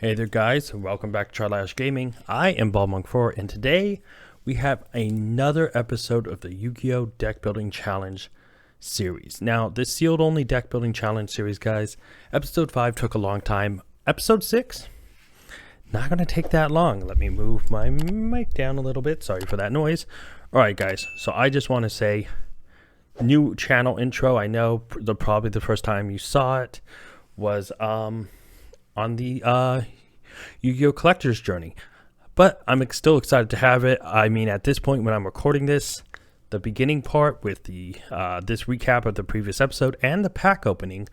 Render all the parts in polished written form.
Hey there guys, welcome back to Charlash Gaming. I am BallMonk4 and today we have another episode of the Yugioh Deck Building Challenge series. Now this sealed only deck building challenge series guys, episode 5 took a long time. Episode 6, not going to take that long. Let me move my mic down a little bit, sorry for that noise. Alright guys, so I just want to say, new channel intro. I know probably the first time you saw it was on the Yu-Gi-Oh! Collector's Journey. But I'm still excited to have it. I mean, at this point when I'm recording this, the beginning part with the this recap of the previous episode and the pack opening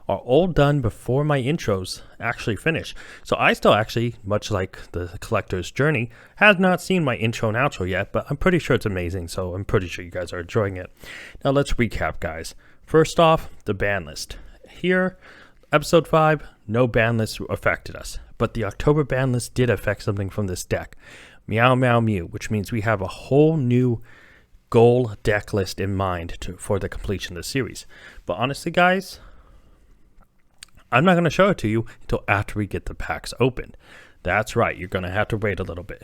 are all done before my intros actually finish. So I still actually, much like the Collector's Journey, have not seen my intro and outro yet, but I'm pretty sure it's amazing, so I'm pretty sure you guys are enjoying it. Now let's recap, guys. First off, the ban list. Here, Episode 5, no ban list affected us, but the October ban list did affect something from this deck. Meow, Meow, Mew, which means we have a whole new goal deck list in mind for the completion of the series. But honestly, guys, I'm not going to show it to you until after we get the packs opened. That's right, you're going to have to wait a little bit.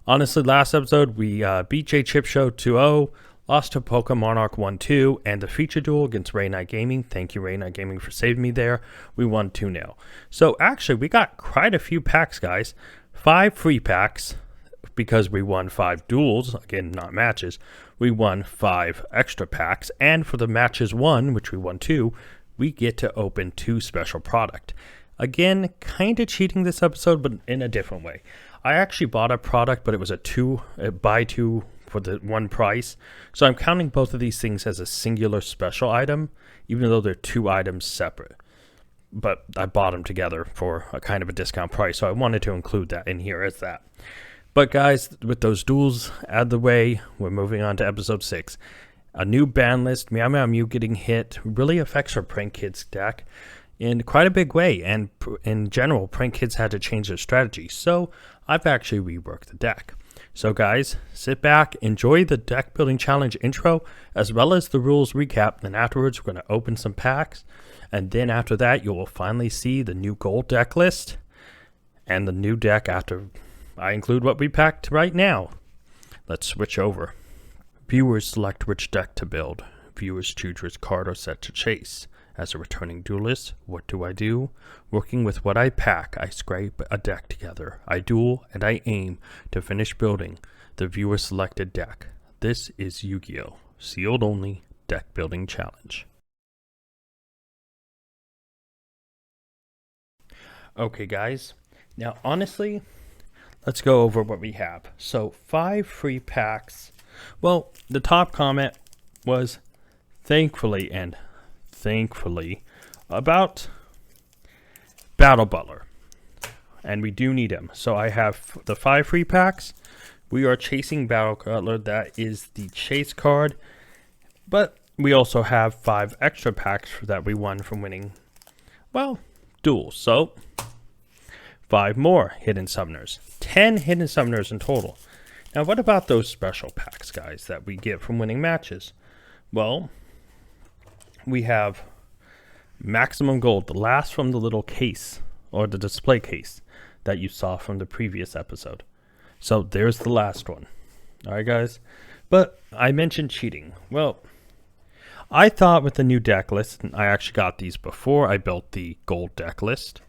Honestly, last episode, we beat J Chip Show 2-0. Lost to Poke Monarch 1-2, and the feature duel against Ray Night Gaming. Thank you, Ray Night Gaming, for saving me there. We won 2-0. So actually, we got quite a few packs, guys. 5 free packs, because we won 5 duels. Again, not matches. We won 5 extra packs, and for the matches won, which we won 2, we get to open 2 special product. Again, kind of cheating this episode, but in a different way. I actually bought a product, but it was a buy 2 for the one price. So I'm counting both of these things as a singular special item, even though they're 2 items separate. But I bought them together for a kind of a discount price, so I wanted to include that in here as that. But guys, with those duels out of the way, we're moving on to episode 6. A new ban list, Meow Meow Mew getting hit, really affects our Prank Kids deck in quite a big way, and in general, Prank Kids had to change their strategy, so I've actually reworked the deck. So guys, sit back, enjoy the deck building challenge intro, as well as the rules recap. Then afterwards, we're going to open some packs. And then after that, you will finally see the new gold deck list and the new deck after I include what we packed right now. Let's switch over. Viewers select which deck to build. Viewers choose which card or set to chase. As a returning duelist, what do? Working with what I pack, I scrape a deck together. I duel and I aim to finish building the viewer selected deck. This is Yu-Gi-Oh! Sealed only deck building challenge. Okay guys, now honestly, let's go over what we have. So 5 free packs. Well, the top comment was thankfully about Battle Butler, and we do need him. So I have the 5 free packs. We are chasing Battle Butler. That is the chase card, but we also have 5 extra packs that we won from winning, well, duels. So 5 more hidden summoners, 10 hidden summoners in total. Now what about those special packs, guys, that we get from winning matches? Well, we have maximum gold, the last from the little case or the display case that you saw from the previous episode. So there's the last one. All right, guys. But I mentioned cheating. Well, I thought with the new deck list, and I actually got these before I built the gold deck list.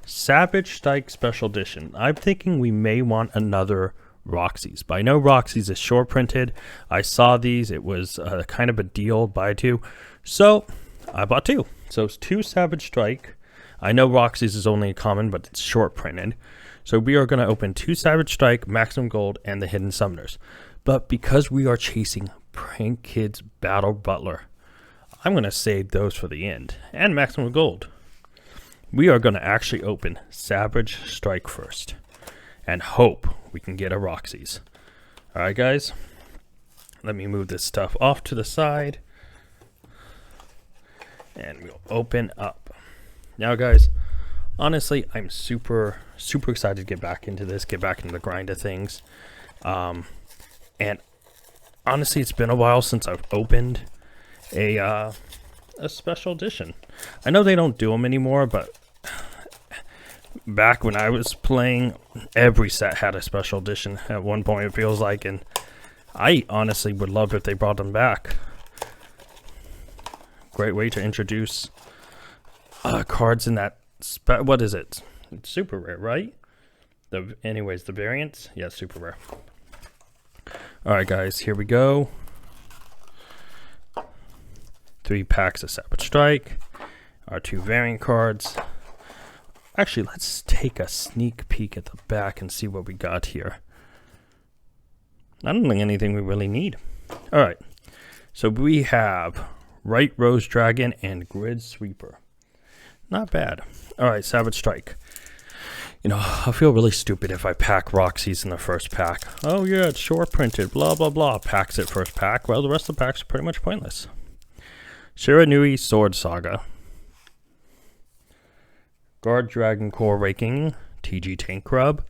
Savage Strike Special Edition. I'm thinking we may want another Roxy's, but I know Roxy's is short printed. I saw these. It was kind of a deal, buy 2. So I bought 2. So it's 2 Savage Strike. I know Roxy's is only common, but it's short printed. So we are going to open 2 Savage Strike, Maximum Gold, and the Hidden Summoners. But because we are chasing Prank Kids Battle Butler, I'm going to save those for the end. And Maximum Gold. We are going to actually open Savage Strike first and hope we can get a Roxy's. Alright guys, let me move this stuff off to the side and we'll open up. Now guys, honestly, I'm super excited to get back into this, get back into the grind of things. And honestly, it's been a while since I've opened a special edition. I know they don't do them anymore, but back when I was playing, every set had a special edition at one point, it feels like, and I honestly would love if they brought them back. Great way to introduce cards in that what is it? It's super rare, right? Anyways, the variants, yeah, super rare. All right, guys, here we go. 3 packs of Savage Strike. Our 2 variant cards. Actually, let's take a sneak peek at the back and see what we got here. I don't think anything we really need. All right, so we have Right Rose Dragon and Grid Sweeper. Not bad. All right, Savage Strike. You know, I feel really stupid if I pack Roxy's in the first pack. Oh yeah, it's short printed, blah, blah, blah. Packs it first pack. Well, the rest of the packs are pretty much pointless. Shiranui Sword Saga. Guard Dragon Core Raking, TG Tank Rub.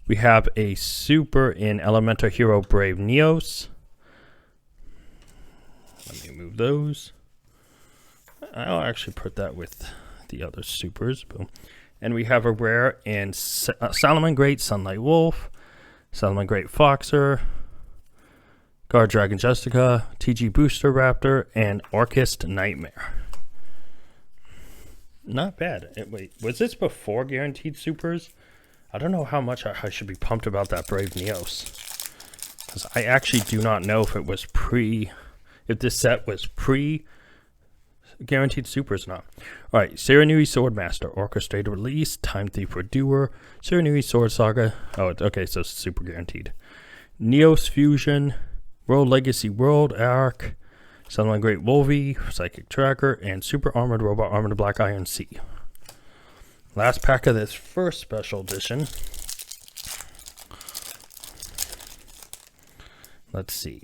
We have a super in Elemental Hero Brave Neos. Let me move those. I'll actually put that with the other supers. Boom. And we have a rare in Salomon Great Sunlight Wolf, Salomon Great Foxer, Guard Dragon Jessica, TG Booster Raptor, and Orchist Nightmare. Not bad. Wait, was this before Guaranteed Supers? I don't know how much I should be pumped about that Brave Neos. Because I actually do not know if it was if this set was Guaranteed Supers or not. Alright, Shiranui Swordmaster, Orchestrated Release, Time Thief Redoer, Shiranui Sword Saga. Oh, okay, so super guaranteed. Neos Fusion, World Legacy World Arc, Sunlight Great Wolvie, Psychic Tracker, and Super Armored Robot Armored Black Iron Sea. Last pack of this first special edition. Let's see.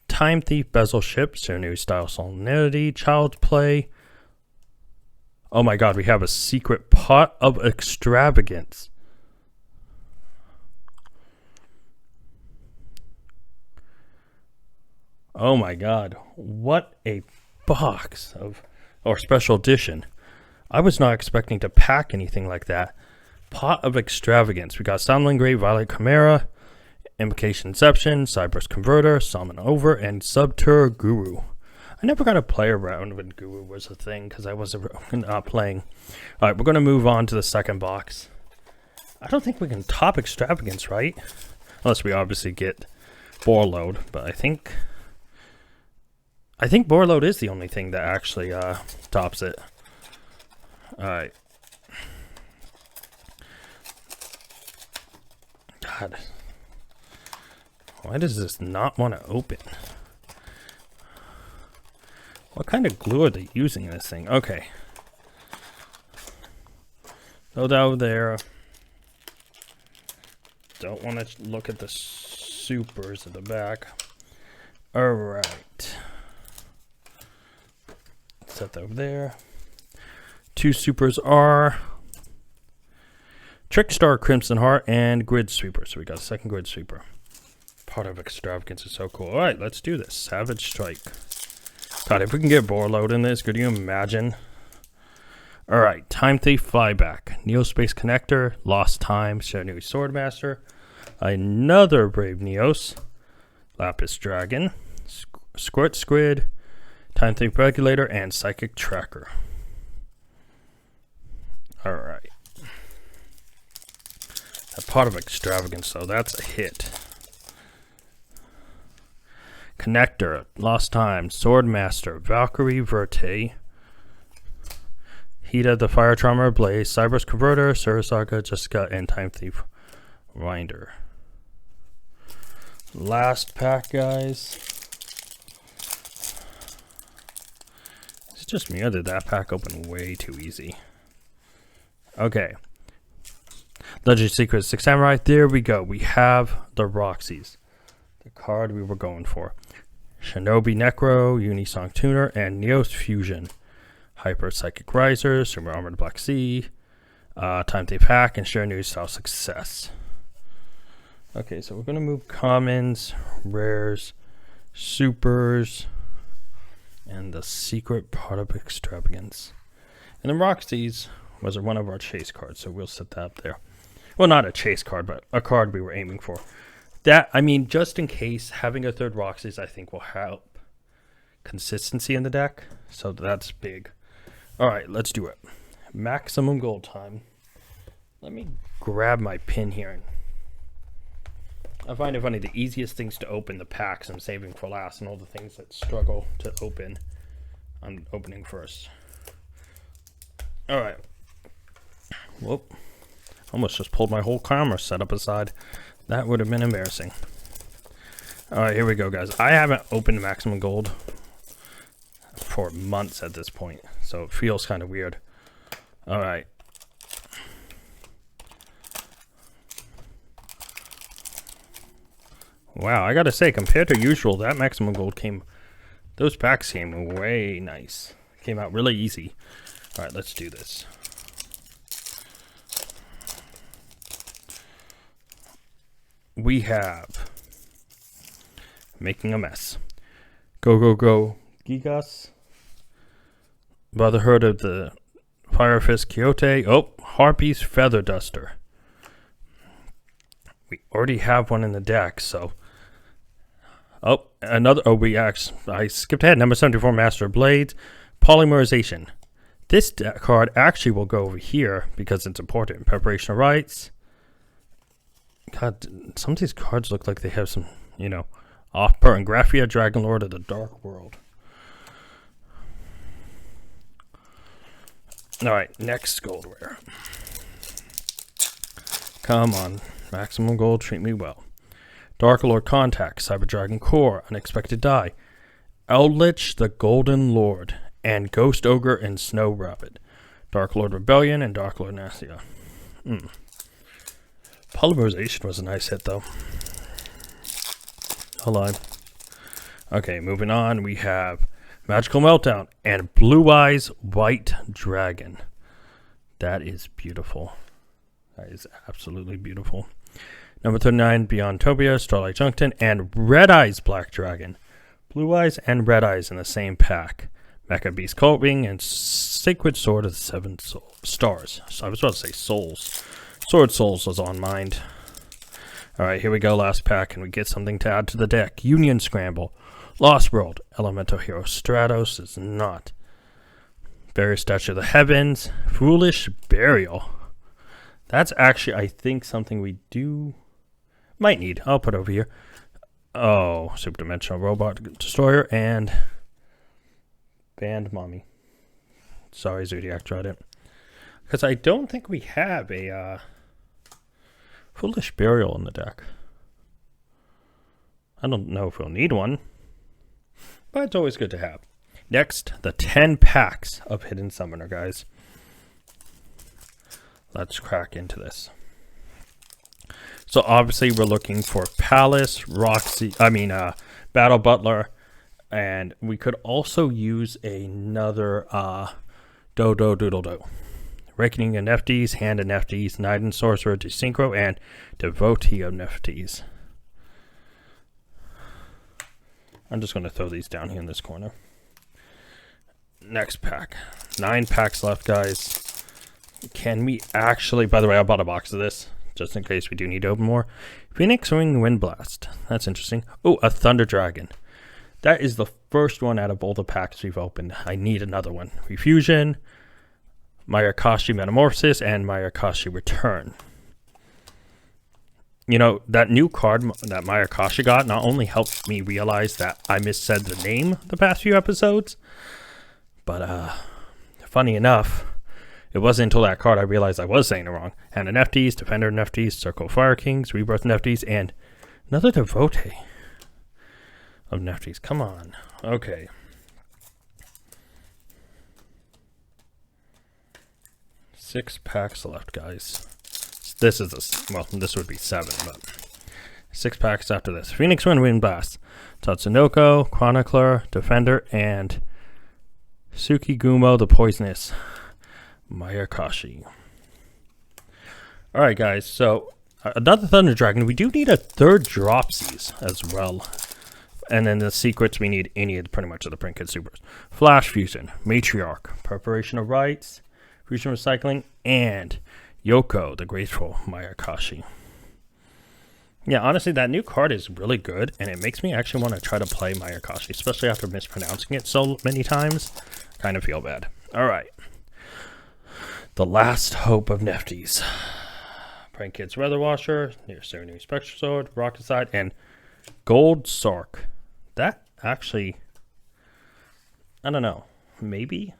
Time Thief Bezel Ship, Shiranui Style Solemnity, Child's Play. Oh my god, we have a secret Pot of Extravagance. Oh my god, what a box or special edition. I was not expecting to pack anything like that. Pot of Extravagance. We got Soundling Great Violet Chimera, Invocation Inception, Cyberse Converter, Summon Over, and Subter Guru. I never got to play around when Guru was a thing because I wasn't playing. Alright, we're going to move on to the second box. I don't think we can top Extravagance, right? Unless we obviously get Boarload, but I think Boarload is the only thing that actually tops it. Alright. God. Why does this not want to open? What kind of glue are they using in this thing? Okay. Go down there. Don't want to look at the supers at the back. Alright. Set that over there. 2 supers are Trickstar Crimson Heart and Grid Sweeper. So we got a second Grid Sweeper. Part of Extravagance is so cool. Alright, let's do this. Savage Strike. God, if we can get Boarload in this, could you imagine? Alright, Time Thief Flyback. Neospace Connector. Lost Time. Shiranui Swordmaster. Another Brave Neos. Lapis Dragon. Squirt Squid. Time Thief Regulator. And Psychic Tracker. Alright. That Pot of Extravagance, though, that's a hit. Connector, Lost Time, Swordmaster, Valkyrie Verte, Hida the Fire Charmer, Blaze, Cyberse Converter, Surasaga, Jessica, and Time Thief Winder. Last pack, guys. It's just me, or did that pack open way too easy? Okay. Legend Secret 6 Samurai, there we go. We have the Roxy's. The card we were going for. Shinobi Necro, Unisong Tuner, and Neos Fusion. Hyper Psychic Riser, Super Armored Black Sea, Time Thief Hack, and Shiranui Style Success. Okay, so we're going to move commons, rares, supers, and the secret Part of Extravagance. And then Roxy's, was one of our chase cards, so we'll set that up there. Well, not a chase card, but a card we were aiming for. That, I mean, just in case, having a third Roxy's, I think, will help consistency in the deck. So that's big. All right, let's do it. Maximum gold time. Let me grab my pin here. I find it funny, the easiest things to open, the packs I'm saving for last, and all the things that struggle to open, I'm opening first. All right. Whoop. Almost just pulled my whole camera setup aside. That would have been embarrassing. All right, here we go, guys. I haven't opened maximum gold for months at this point, so it feels kind of weird. All right. Wow, I gotta say, compared to usual, that maximum gold came, those packs came way nice. Came out really easy. All right, let's do this. We have Making a Mess. Go, go, go, Gigas. Brotherhood of the Fire Fist Quixote. Oh, Harpy's Feather Duster. We already have one in the deck, so. Oh, another. Oh, I skipped ahead. Number 74, Master of Blades. Polymerization. This card actually will go over here because it's important. Preparation of Rites. God, some of these cards look like they have some, you know, off-putting. Graphia, Dragon Lord of the Dark World. All right, next gold rare. Come on, maximum gold, treat me well. Dark Lord Contact, Cyber Dragon Core, Unexpected Die, Eldritch the Golden Lord, and Ghost Ogre and Snow Rabbit. Dark Lord Rebellion and Dark Lord Nastia. Polymerization was a nice hit, though. Hold on. Okay, moving on. We have Magical Meltdown and Blue Eyes White Dragon. That is beautiful. That is absolutely beautiful. Number 39, Beyond Tobia, Starlight Junction, and Red Eyes Black Dragon. Blue Eyes and Red Eyes in the same pack. Mecha Beast Cult Wing and Sacred Sword of the Seven Stars. So I was about to say souls. Sword Souls was on mind. Alright, here we go, last pack, and we get something to add to the deck. Union Scramble. Lost World. Elemental Hero Stratos is not. Various Statue of the Heavens. Foolish Burial. That's actually, I think, something we might need. I'll put over here. Oh, Super Dimensional Robot Destroyer and Band Mommy. Sorry, Zodiac tried it. Because I don't think we have a Foolish Burial in the deck. I don't know if we'll need one, but it's always good to have. Next, the 10 packs of Hidden Summoner, guys. Let's crack into this. So obviously we're looking for Palace, Battle Butler, and we could also use another Dodo Doodle Do. Reckoning of Nefties, Hand of Nefties, Knight and Sorcerer to Synchro, and Devotee of Nefties. I'm just going to throw these down here in this corner. Next pack. 9 packs left, guys. Can we actually... By the way, I bought a box of this, just in case we do need to open more. Phoenix Wing Wind Blast. That's interesting. Oh, a Thunder Dragon. That is the first one out of all the packs we've opened. I need another one. Refusion, Mayakashi Metamorphosis, and Mayakashi Return. You know, that new card that Mayakashi got not only helped me realize that I missaid the name the past few episodes, but funny enough, it wasn't until that card I realized I was saying it wrong. Hand of Nefties, Defender of Nefties, Circle of Fire Kings, Rebirth Nefties, and another Devotee of Nefties. Come on. Okay. Six packs left, guys. This would be 7, but 6 packs after this. Phoenix Wind Blast, Tatsunoko, Chronicler, Defender, and Tsukigumo the Poisonous Mayakashi. Alright, guys, so another Thunder Dragon. We do need a third Dropsies as well. And then the secrets we need any of pretty much of the print kit supers. Flash Fusion, Matriarch, Preparation of Rites, Fusion Recycling, and Yugioh, the Graceful Mayakashi. Yeah, honestly, that new card is really good, and it makes me actually want to try to play Mayakashi, especially after mispronouncing it so many times. Kind of feel bad. All right. The last hope of Nefties. Prank Kids Weather Washer, Near Serenity Spectral Sword, Rocket Side, and Gold Sark. That actually, I don't know, maybe?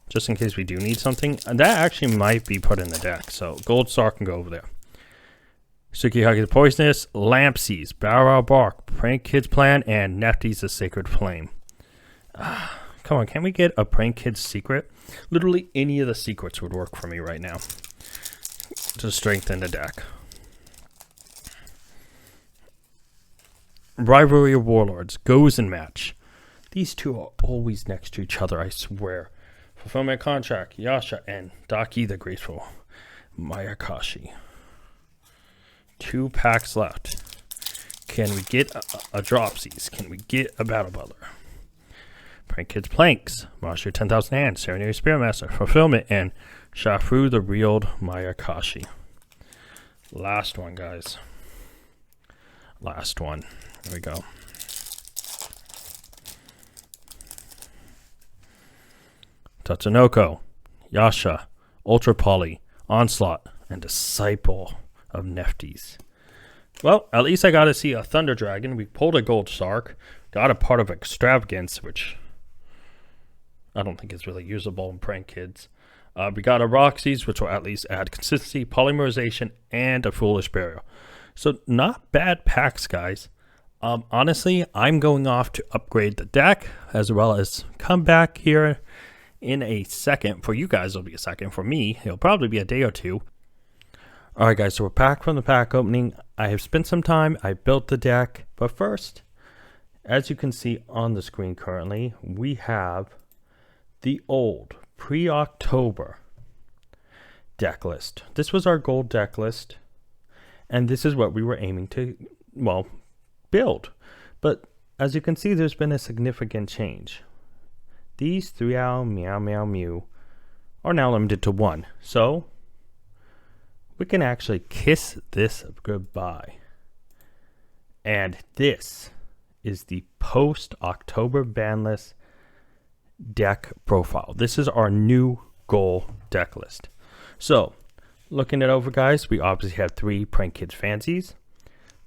Just in case we do need something. That actually might be put in the deck, so Gold Sark can go over there. Tsukihage the Poisonous, Lampsies, Bow Bark, Prank Kids Plan, and Nefties the Sacred Flame. Come on, can't we get a Prank Kids secret? Literally any of the secrets would work for me right now to strengthen the deck. Rivalry of Warlords, Goes and Match. These two are always next to each other, I swear. Fulfillment Contract, Yasha, and Daki the Graceful Mayakashi. 2 packs left. Can we get a Dropsies? Can we get a Battle Butler? Prank Kids Planks, Monster 10,000 Hands, Serenity Spearmaster, Fulfillment, and Shafru the Reeled Mayakashi. Last one, guys. Last one. Here we go. Tatsunoko, Yasha, Ultra Poly, Onslaught, and Disciple of Nefties. Well, at least I got to see a Thunder Dragon. We pulled a Gold Sark, got a part of Extravagance, which I don't think is really usable in Prank Kids. We got a Roxy's, which will at least add consistency, polymerization, and a Foolish Burial. So not bad packs, guys. Honestly, I'm going off to upgrade the deck, as well as come back here in a second. For you guys, it'll be a second. For me, it'll probably be a day or two. Alright guys, so we're back from the pack opening. I have spent some time, I built the deck, but first, as you can see on the screen currently, we have the old pre-October deck list. This was our gold deck list, and this is what we were aiming to, well, build. But as you can see, there's been a significant change. These 3-owl Meow Meow Mew are now limited to 1, so we can actually kiss this goodbye. And this is the post-October ban list deck profile. This is our new goal deck list. So, looking it over, guys, we obviously have 3 Prank Kids Fancies,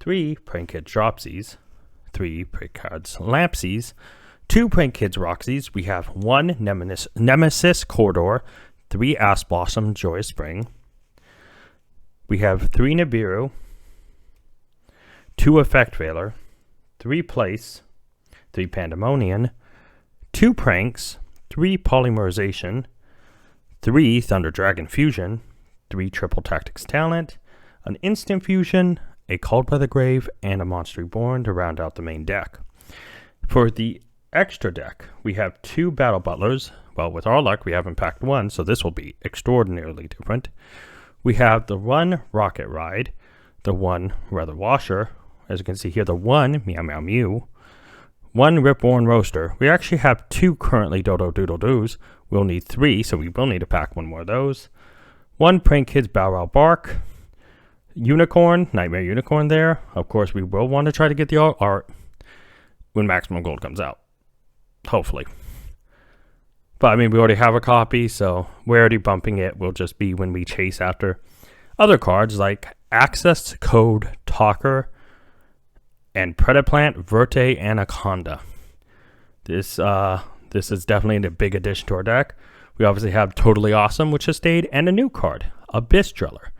3 Prank Kids Dropsies, 3 Prank Kids Lampsies, 2 Prank Kids Roxy's. We have 1 Nemesis Corridor, 3 Ass Blossom Joyous Spring. We have 3 Nibiru, 2 Effect Veiler, 3 Place, 3 Pandemonium, 2 Pranks, 3 Polymerization, 3 Thunder Dragon Fusion, 3 Triple Tactics Talent, an Instant Fusion, a Called by the Grave, and a Monster Reborn to round out the main deck. For the extra deck, we have 2 Battle Butlers. Well, with our luck, we haven't packed 1, so this will be extraordinarily different. We have the 1 Rocket Ride, the 1 Weather Washer, as you can see here, the 1 Meow Meow Mew, 1 Ripborn Roaster. We actually have 2 currently Dodo Doodle Doos. We'll need 3, so we will need to pack 1 more of those. 1 Prank Kids Bow Wow Bark, Unicorn, Nightmare Unicorn there. Of course, we will want to try to get the art when Maximum Gold comes out. Hopefully. But I mean, we already have a copy, so we're already bumping it. Will just be when we chase after other cards like Access Code Talker and Predaplant, Verte, Anaconda. This is definitely a big addition to our deck. We obviously have Totally Awesome, which has stayed, and a new card, Abyss Driller,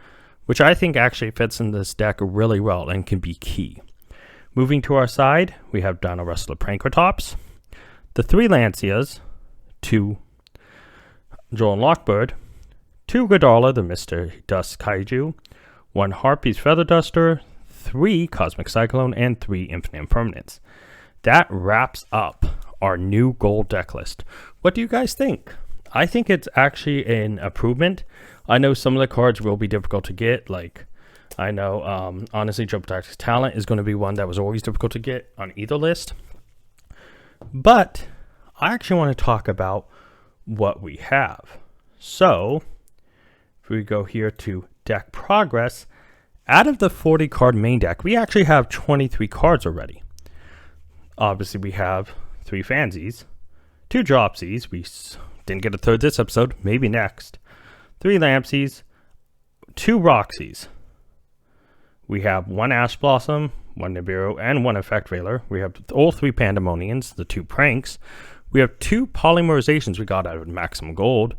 which I think actually fits in this deck really well and can be key. Moving to our side, we have Dino Wrestler Prankratops, the 3 Lancias, 2 Joel and Lockbird, 2 Godala, the Mr. Dust Kaiju, 1 Harpy's Feather Duster, 3 Cosmic Cyclone, and 3 Infinite Impermanence. That wraps up our new gold deck list. What do you guys think? I think it's actually an improvement. I know some of the cards will be difficult to get. Like, I know, honestly, Triple Tactics Talent is going to be one that was always difficult to get on either list. But I actually want to talk about what we have. So if we go here to deck progress, out of the 40 card main deck, we actually have 23 cards already. Obviously, we have 3 Fansies, 2 Dropsies. We didn't get a third this episode, maybe next. 3 Lampsies, 2 Roxies. We have 1 Ash Blossom, 1 Nibiru, and 1 Effect Veiler. We have all 3 Pandemonians, the 2 Pranks. We have 2 Polymerizations we got out of Maximum Gold.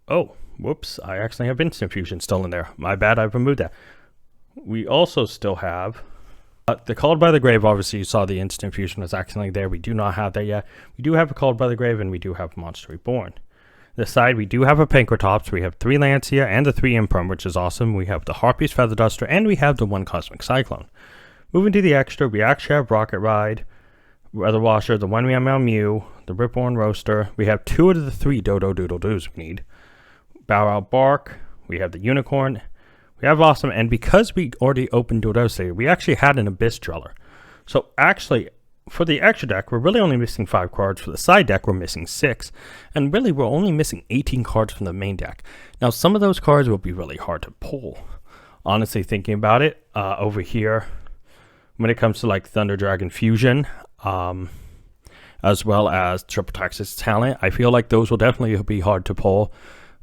Oh, whoops, I actually have Instant Fusion still in there. My bad, I've removed that. We also still have the Called by the Grave. Obviously, you saw the Instant Fusion was accidentally there. We do not have that yet. We do have a Called by the Grave, and we do have Monster Reborn. This side, we do have a Pankratops. We have 3 Lancia and the 3 Imperm, which is awesome. We have the Harpy's Feather Duster, and we have the 1 Cosmic Cyclone. Moving to the extra, we actually have Rocket Ride, Weather Washer, the 1 Meow, the Ripborn Roaster. We have 2 of the 3 Dodo Doodle Doos we need. Bow Out Bark. We have the Unicorn. We have Awesome, and because we already opened Duels, we actually had an Abyss Driller. So actually, for the extra deck, we're really only missing 5 cards. For the side deck, we're missing 6. And really, we're only missing 18 cards from the main deck. Now, some of those cards will be really hard to pull. Honestly, thinking about it, over here, when it comes to like Thunder Dragon Fusion, as well as Triple Texas Talent, I feel like those will definitely be hard to pull.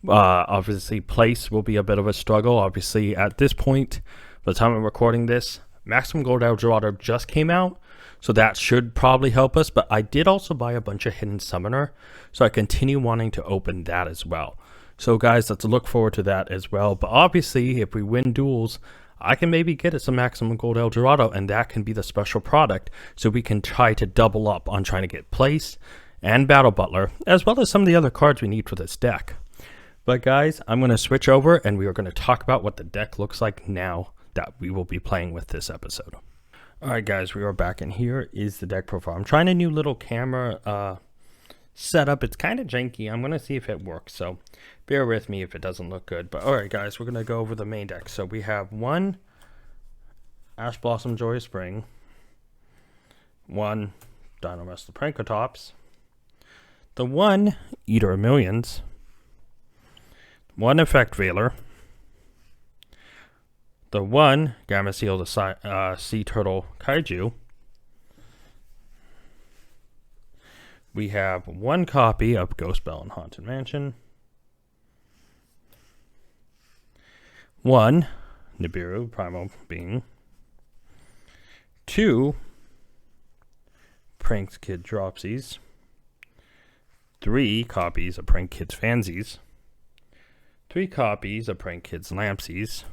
Obviously, place will be a bit of a struggle. Obviously, at this point, by the time I'm recording this, Maximum Gold Eldorado just came out, so that should probably help us. But I did also buy a bunch of Hidden Summoner, so I continue wanting to open that as well. So guys, let's look forward to that as well. But obviously, if we win duels, I can maybe get us some Maximum Gold Eldorado, and that can be the special product, so we can try to double up on trying to get Place and Battle Butler, as well as some of the other cards we need for this deck. But guys, I'm going to switch over and we are going to talk about what the deck looks like now that we will be playing with this episode. Alright guys, we are back, and here is the deck profile. I'm trying a new little camera setup. It's kind of janky. I'm going to see if it works, so bear with me if it doesn't look good. But alright guys, we're going to go over the main deck. So we have 1 Ash Blossom Joyous Spring, 1 Dino Wrestler Pankratops, the 1 Eater of Millions, 1 Effect Veiler, the 1 Gamma Seal, the Sea Turtle Kaiju. We have 1 copy of Ghost Bell and Haunted Mansion, 1 Nibiru Primal Being, 2 Pranks Kid Dropsies, 3 copies of Prank Kids Fansies, 3 copies of Prank Kids Lampsies.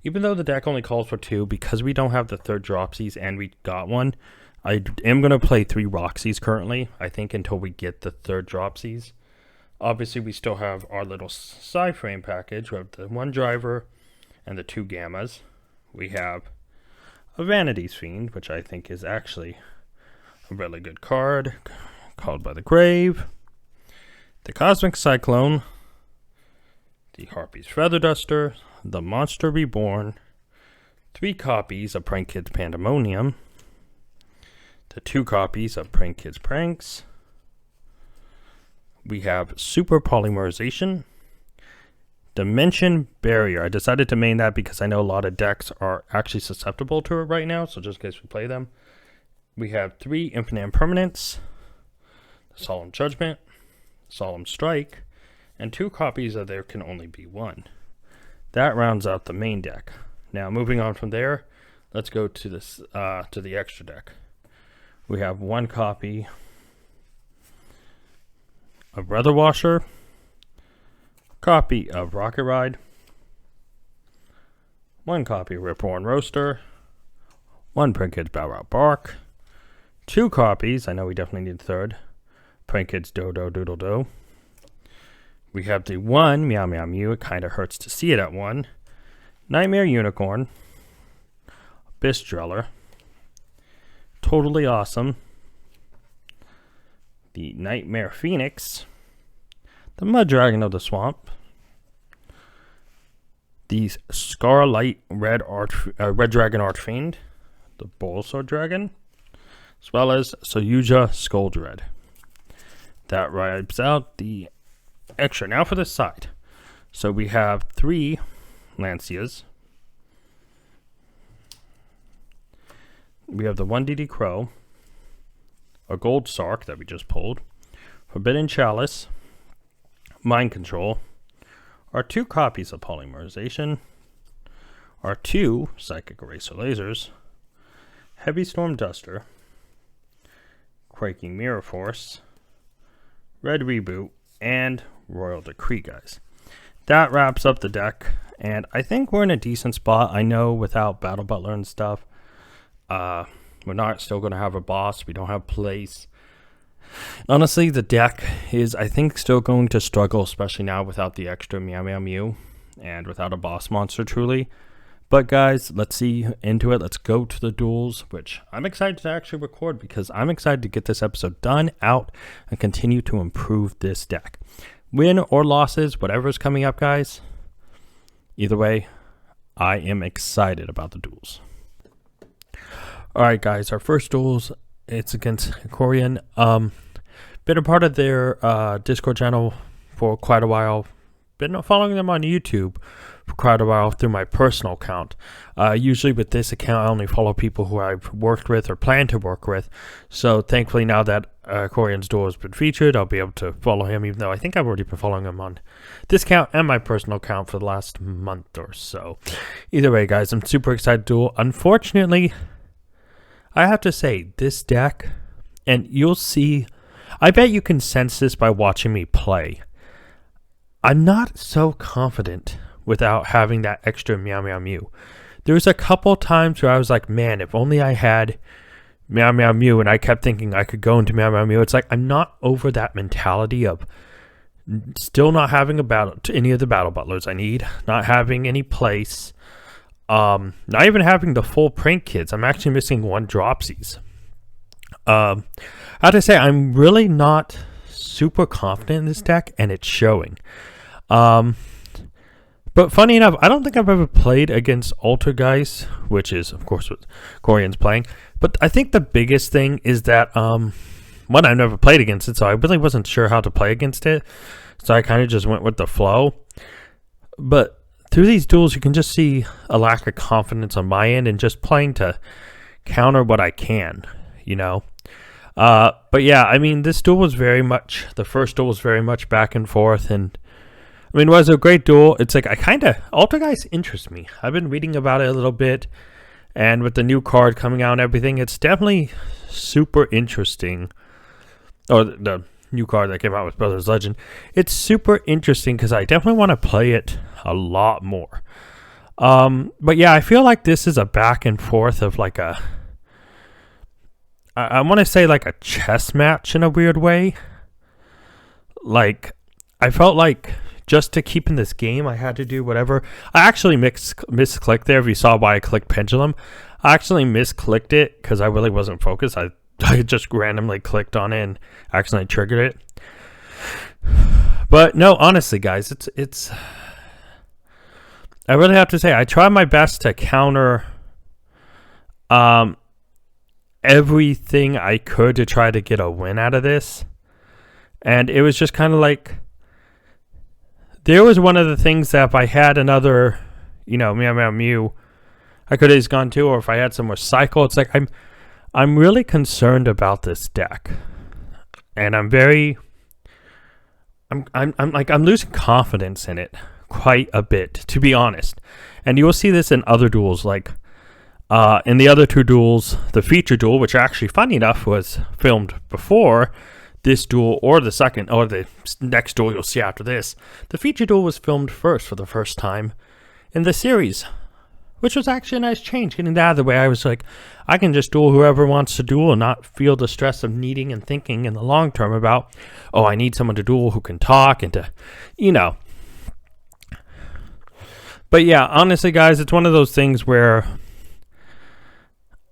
Even though the deck only calls for 2, because we don't have the 3rd Dropsies and we got 1, I am going to play 3 Roxies currently, I think, until we get the 3rd Dropsies. Obviously, we still have our little Psy-Frame package. We have the 1 Driver and the 2 Gammas. We have a Vanity's Fiend, which I think is actually a really good card, Called by the Grave, the Cosmic Cyclone, the Harpy's Feather Duster, the Monster Reborn, 3 copies of Prank Kids Pandemonium, the 2 copies of Prank Kids Pranks. We have Super Polymerization, Dimension Barrier. I decided to main that because I know a lot of decks are actually susceptible to it right now, so just in case we play them. We have 3 Infinite Impermanents, Solemn Judgment, Solemn Strike, and 2 copies of There Can Only Be One. That rounds out the main deck. Now, moving on from there, let's go to this to the extra deck. We have 1 copy of Weather Washer, copy of Rocket Ride, 1 copy of Ripborn Roaster, 1 Prank Kids Bow Out Bark, 2 copies, I know we definitely need a 3rd, Prank Kids Dodo Doodle Do. We have the 1 Meow, it kind of hurts to see it at 1, Nightmare Unicorn, Abyss Driller, Totally Awesome, the Nightmare Phoenix, the Mud Dragon of the Swamp, the Scarlight Red Dragon Archfiend, the Bull Sword Dragon, as well as Yugioh Skull Dread. That wipes out the extra. Now for the side. So we have 3 Lancias. We have the 1DD Crow, a Gold Sark that we just pulled, Forbidden Chalice, Mind Control, our 2 copies of Polymerization, our 2 Psychic Eraser Lasers, Heavy Storm Duster, Quaking Mirror Force, Red Reboot, and Royal Decree, guys. That wraps up the deck, and I think we're in a decent spot. I know without Battle Butler and stuff, we're not still going to have a boss. We don't have place. Honestly, the deck is, I think, still going to struggle, especially now without the extra Meow Meow Mew and without a boss monster, truly. But guys, let's see into it. Let's go to the duels, which I'm excited to actually record because I'm excited to get this episode done, out, and continue to improve this deck. Win or losses, whatever's coming up, guys. Either way, I am excited about the duels. Alright guys, our first duels, it's against Korean. Been a part of their Discord channel for quite a while. Been following them on YouTube for quite a while through my personal account. Usually with this account, I only follow people who I've worked with or plan to work with. So thankfully now that Korean's duel has been featured, I'll be able to follow him, even though I think I've already been following him on this account and my personal account for the last month or so. Either way, guys, I'm super excited to duel. Unfortunately, I have to say, this deck, and you'll see, I bet you can sense this by watching me play. I'm not so confident without having that extra Meow Meow Mew. There was a couple times where I was like, man, if only I had Meow Meow Mew, and I kept thinking I could go into Meow Meow Mew. It's like, I'm not over that mentality of still not having any of the battle butlers I need, not having any place. Not even having the full prank kids. I'm actually missing 1 Dropsies. I have to say, I'm really not super confident in this deck, and it's showing. But funny enough, I don't think I've ever played against Altergeist, which is, of course, what Korean's playing. But I think the biggest thing is that, one, I've never played against it, so I really wasn't sure how to play against it. So I kind of just went with the flow. But through these duels, you can just see a lack of confidence on my end and just playing to counter what I can, you know. But yeah, I mean, this duel was the first duel was very much back and forth. And I mean, it was a great duel. It's like, Altergeist interests me. I've been reading about it a little bit. And with the new card coming out and everything, it's definitely super interesting. Or the new card that came out with Brothers Legend. It's super interesting because I definitely want to play it a lot more. But yeah, I feel like this is a back and forth of like I want to say like a chess match in a weird way. Like, I felt like just to keep in this game, I had to do whatever. I actually misclicked there. If you saw why I clicked Pendulum, I actually misclicked it because I really wasn't focused. I just randomly clicked on it and accidentally triggered it. But no, honestly, guys, it's I really have to say, I try my best to counter everything I could to try to get a win out of this. And it was just kind of like, there was one of the things that if I had another, Meow Meow Mew, I could have just gone to, or if I had some more cycle, it's like I'm really concerned about this deck. And I'm losing confidence in it quite a bit, to be honest. And you will see this in other duels, like in the other 2 duels, the feature duel, which actually, funny enough, was filmed before this duel, or the second, or the next duel you'll see after this. The feature duel was filmed first for the first time in the series, which was actually a nice change, getting that out of the way. I was like, I can just duel whoever wants to duel and not feel the stress of needing and thinking in the long term about, oh, I need someone to duel who can talk and to, But yeah, honestly, guys, it's one of those things where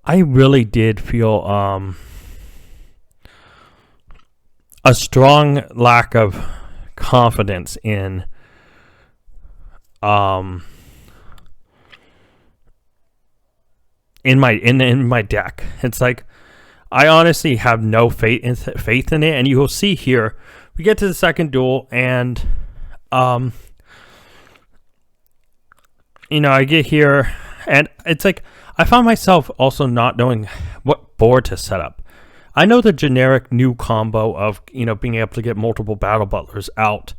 I really did feel a strong lack of confidence in my deck. It's like I honestly have no faith in it, and you will see here, we get to the second duel, and I get here, and it's like, I found myself also not knowing what board to set up. I know the generic new combo of, being able to get multiple Battle Butlers out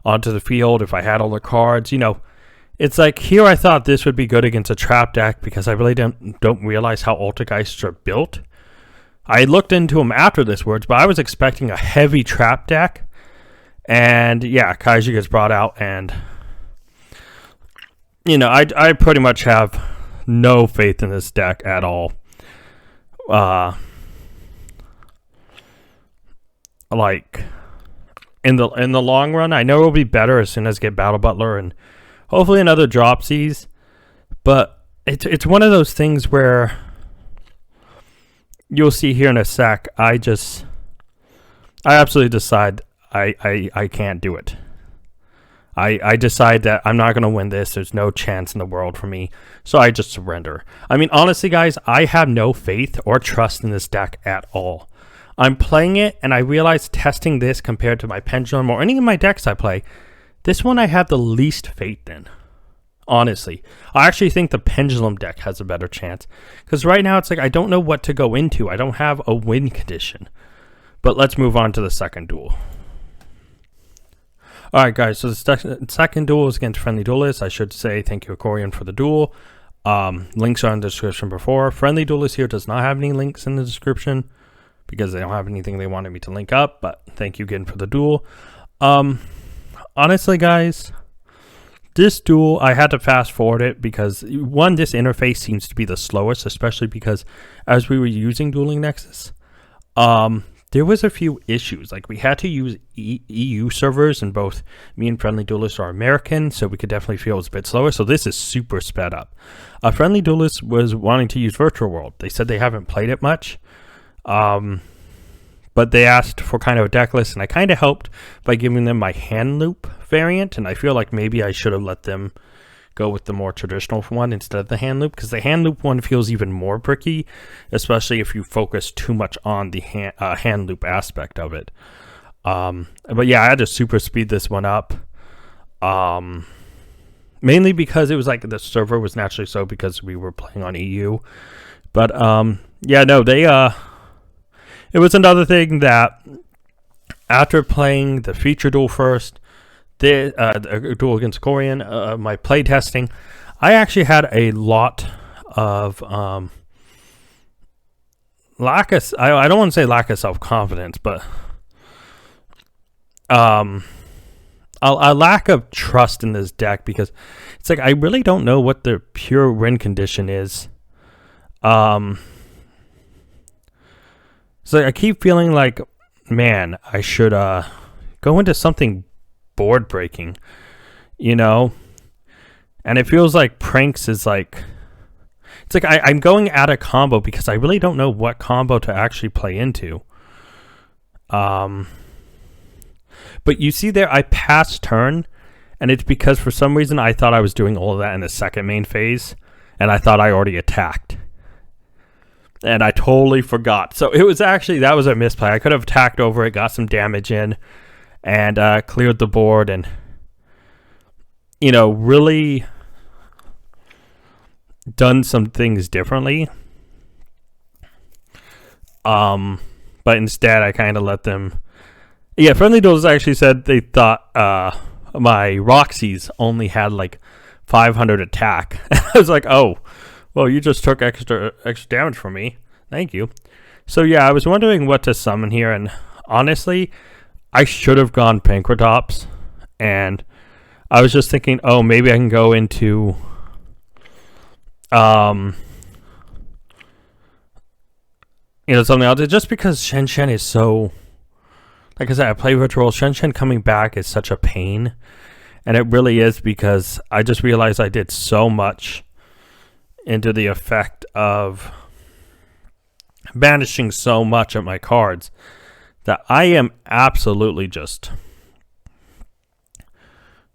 onto the field if I had all the cards, It's like, here I thought this would be good against a trap deck because I really don't realize how Altergeists are built. I looked into them after this words, but I was expecting a heavy trap deck. And yeah, Kaiju gets brought out, and I pretty much have no faith in this deck at all. Like in the long run, I know it'll be better as soon as I get Battle Butler and hopefully another Dropsies. But it's one of those things where you'll see here in a sec. I absolutely decide I can't do it. I decide that I'm not going to win this. There's no chance in the world for me. So I just surrender. I mean, honestly, guys, I have no faith or trust in this deck at all. I'm playing it, and I realize testing this compared to my Pendulum or any of my decks I play, this one I have the least faith in. Honestly, I actually think the Pendulum deck has a better chance. Because right now, it's like I don't know what to go into. I don't have a win condition. But let's move on to the second duel. Alright guys, so the second duel is against Friendly Duelist. I should say thank you, Corian, for the duel. Links are in the description before. Friendly Duelist here does not have any links in the description because they don't have anything they wanted me to link up, but thank you again for the duel. Honestly, guys, this duel, I had to fast forward it because, one, this interface seems to be the slowest, especially because as we were using Dueling Nexus, there was a few issues. Like, we had to use EU servers, and both me and Friendly Duelist are American, so we could definitely feel it was a bit slower. So this is super sped up. Friendly Duelist was wanting to use Virtual World. They said they haven't played it much, but they asked for kind of a deck list, and I kind of helped by giving them my hand loop variant, and I feel like maybe I should have let them go with the more traditional one instead of the hand loop, because the hand loop one feels even more bricky, especially if you focus too much on the hand loop aspect of it. But yeah, I had to super speed this one up, mainly because it was like the server was naturally slow because we were playing on EU. But yeah, no, it was another thing that after playing the feature duel first, the duel against Corian, my play testing, I actually had a lot of lack of, I don't want to say lack of self-confidence, but a lack of trust in this deck, because it's like I really don't know what the pure win condition is. So I keep feeling like, man, I should go into something board breaking, and it feels like Pranks is like, it's like I'm going at a combo because I really don't know what combo to actually play into. But you see there, I passed turn, and it's because for some reason I thought I was doing all of that in the second main phase, and I thought I already attacked. And I totally forgot. So it was actually, that was a misplay. I could have attacked over it, got some damage in, and cleared the board, and, really done some things differently. But instead, I kind of let them. Yeah, Friendly Duelist actually said they thought my Roxy's only had like 500 attack. I was like, oh. Well, you just took extra damage from me. Thank you. So yeah, I was wondering what to summon here, and honestly, I should have gone Pankratops, and I was just thinking, oh, maybe I can go into something else. Just because Shen Shen is so, like I said, I play Virtual. Shen Shen coming back is such a pain, and it really is, because I just realized I did so much into the effect of banishing so much of my cards that I am absolutely just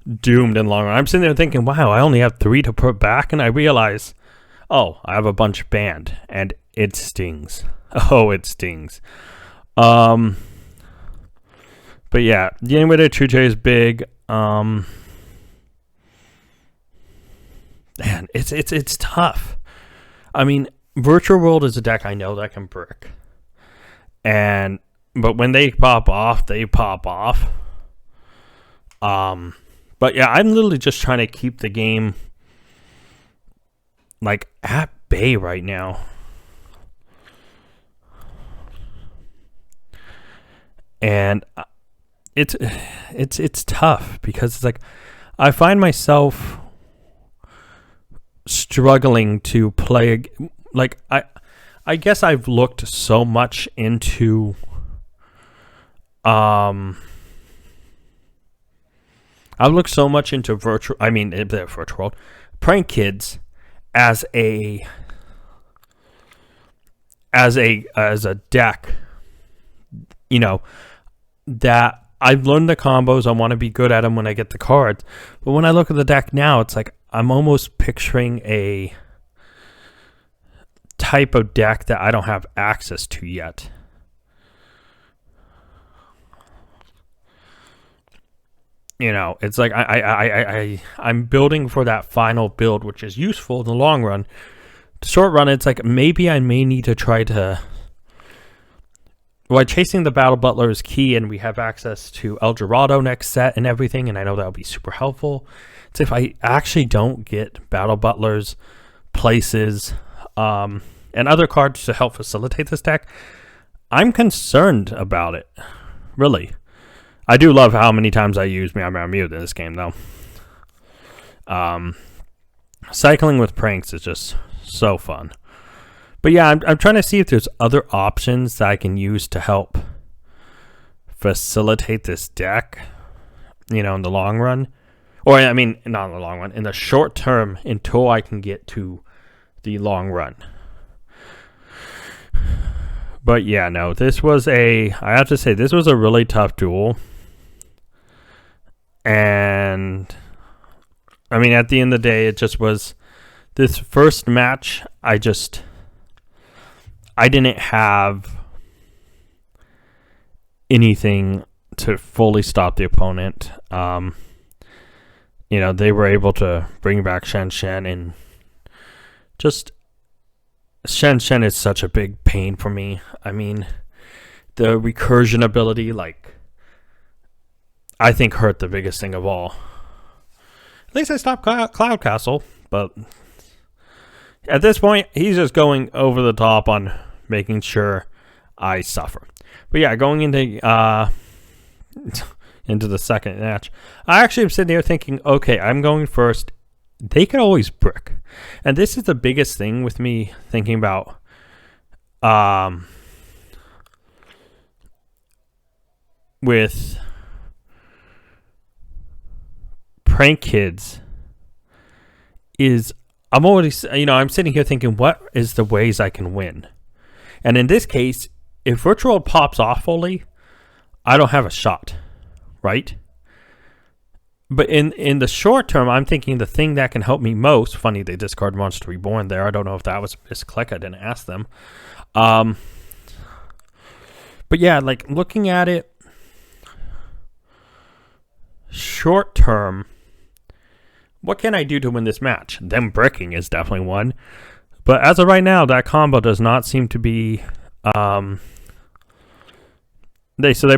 doomed in long run. I'm sitting there thinking, wow, I only have 3 to put back, and I realize, Oh, I have a bunch banned, and it stings. Oh, it stings. But yeah, dealing with it, Chuche is big. Man, it's tough. I mean, Virtual World is a deck I know that can brick. But when they pop off, they pop off. But yeah, I'm literally just trying to keep the game like at bay right now. And it's tough because it's like I find myself struggling to play. Like I guess I've looked so much into I've looked so much into virtual world prank kids as a deck, you know, that I've learned the combos. I want to be good at them when I get the cards. But when I look at the deck now, it's like I'm almost picturing a type of deck that I don't have access to yet. You know, it's like I'm building for that final build, which is useful in the long run. The short run, it's like maybe I may need to try to... Well, chasing the Battle Butler is key, and we have access to El Dorado next set and everything, and I know that would be super helpful. It's if I actually don't get Battle Butlers, places, and other cards to help facilitate this deck, I'm concerned about it. Really. I do love how many times I use Meow in this game, though. Cycling with pranks is just so fun. But yeah, I'm trying to see if there's other options that I can use to help facilitate this deck, you know, in the long run. Or, I mean, not in the long run, in the short term until I can get to the long run. But yeah, no, I have to say, this was a really tough duel. And, I mean, at the end of the day, it just was, this first match, I didn't have anything to fully stop the opponent. You know, they were able to bring back Shen, and just Shen is such a big pain for me. I mean, the recursion ability, like, I think hurt the biggest thing of all. At least I stopped Cloud Castle, but at this point, he's just going over the top on making sure I suffer. But yeah, going into the second match, I actually am sitting here thinking, okay, I'm going first. They could always brick. And this is the biggest thing with me thinking about with prank kids is I'm always, you know, I'm sitting here thinking, what is the ways I can win? And in this case, if Virtual pops off fully, I don't have a shot, right? But in the short term, I'm thinking the thing that can help me most, funny they discard Monster Reborn there. I don't know if that was a misclick. I didn't ask them. But yeah, like looking at it, short term, what can I do to win this match? Them bricking is definitely one. But as of right now, that combo does not seem to be... They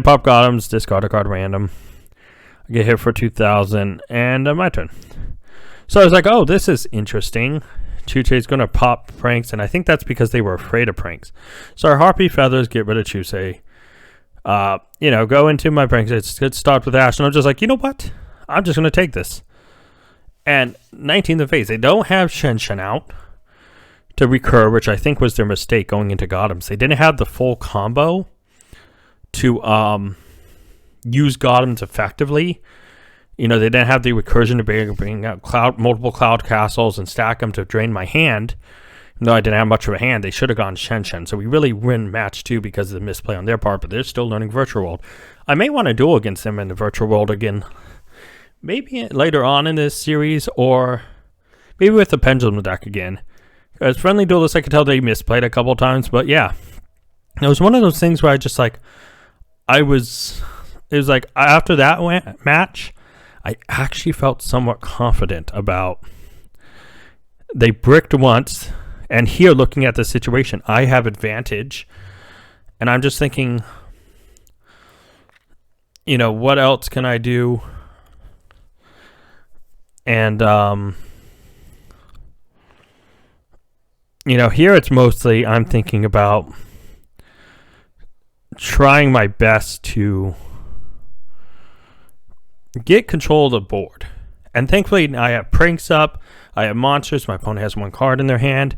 pop Golems, discard a card random. I get hit for 2,000, and my turn. So I was like, oh, this is interesting. Chuche's going to pop pranks, and I think that's because they were afraid of pranks. So our Harpy Feathers get rid of Chuche. You know, go into my pranks. It starts with Ash, and I'm just like, you know what? I'm just going to take this. And 19th of phase, they don't have Shen out to recur, which I think was their mistake going into Golems. They didn't have the full combo to use Golems effectively. You know, they didn't have the recursion to bring out multiple cloud castles and stack them to drain my hand. Even though I didn't have much of a hand, they should have gone Shen. So we really win match 2 because of the misplay on their part, but they're still learning Virtual World. I may want to duel against them in the Virtual World again. Maybe later on in this series, or maybe with the Pendulum deck again. As Friendly Duelist, I could tell they misplayed a couple times, but yeah. It was one of those things where I just like, it was like after that match, I actually felt somewhat confident about, they bricked once, and here looking at the situation, I have advantage, and I'm just thinking, you know, what else can I do? And, you know, here it's mostly I'm thinking about trying my best to get control of the board. And thankfully, I have pranks up, I have monsters, my opponent has one card in their hand,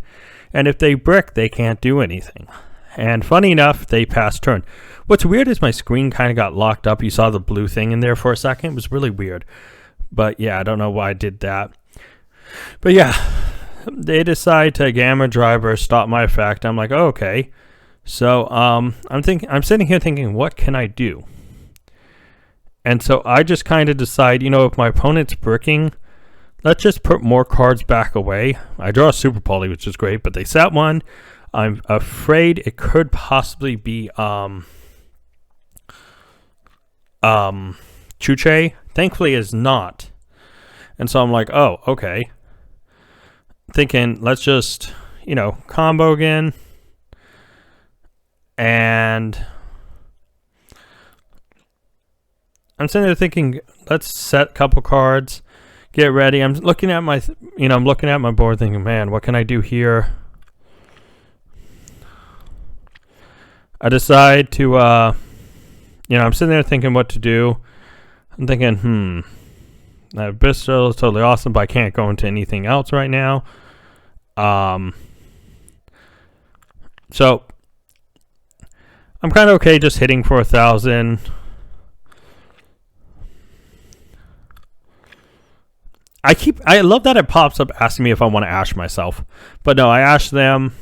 and if they brick, they can't do anything. And funny enough, they passed turn. What's weird is my screen kind of got locked up. You saw the blue thing in there for a second. It was really weird. But yeah, I don't know why I did that. But yeah, they decide to gamma driver, stop my effect. I'm like, oh, okay. So I'm sitting here thinking, what can I do? And so I just kind of decide, you know, if my opponent's bricking, let's just put more cards back away. I draw a Super Poly, which is great, but they set one. I'm afraid it could possibly be Chuche. Thankfully, it's not. And so I'm like, oh, okay. Thinking, let's just, you know, combo again. And I'm sitting there thinking, let's set a couple cards, get ready. I'm looking at my, I'm looking at my board thinking, man, what can I do here? I decide to, I'm sitting there thinking what to do. I'm thinking, Bristol is totally awesome, but I can't go into anything else right now. So I'm kind of okay just hitting for 1,000. I love that it pops up asking me if I want to ash myself. But no, I ash them.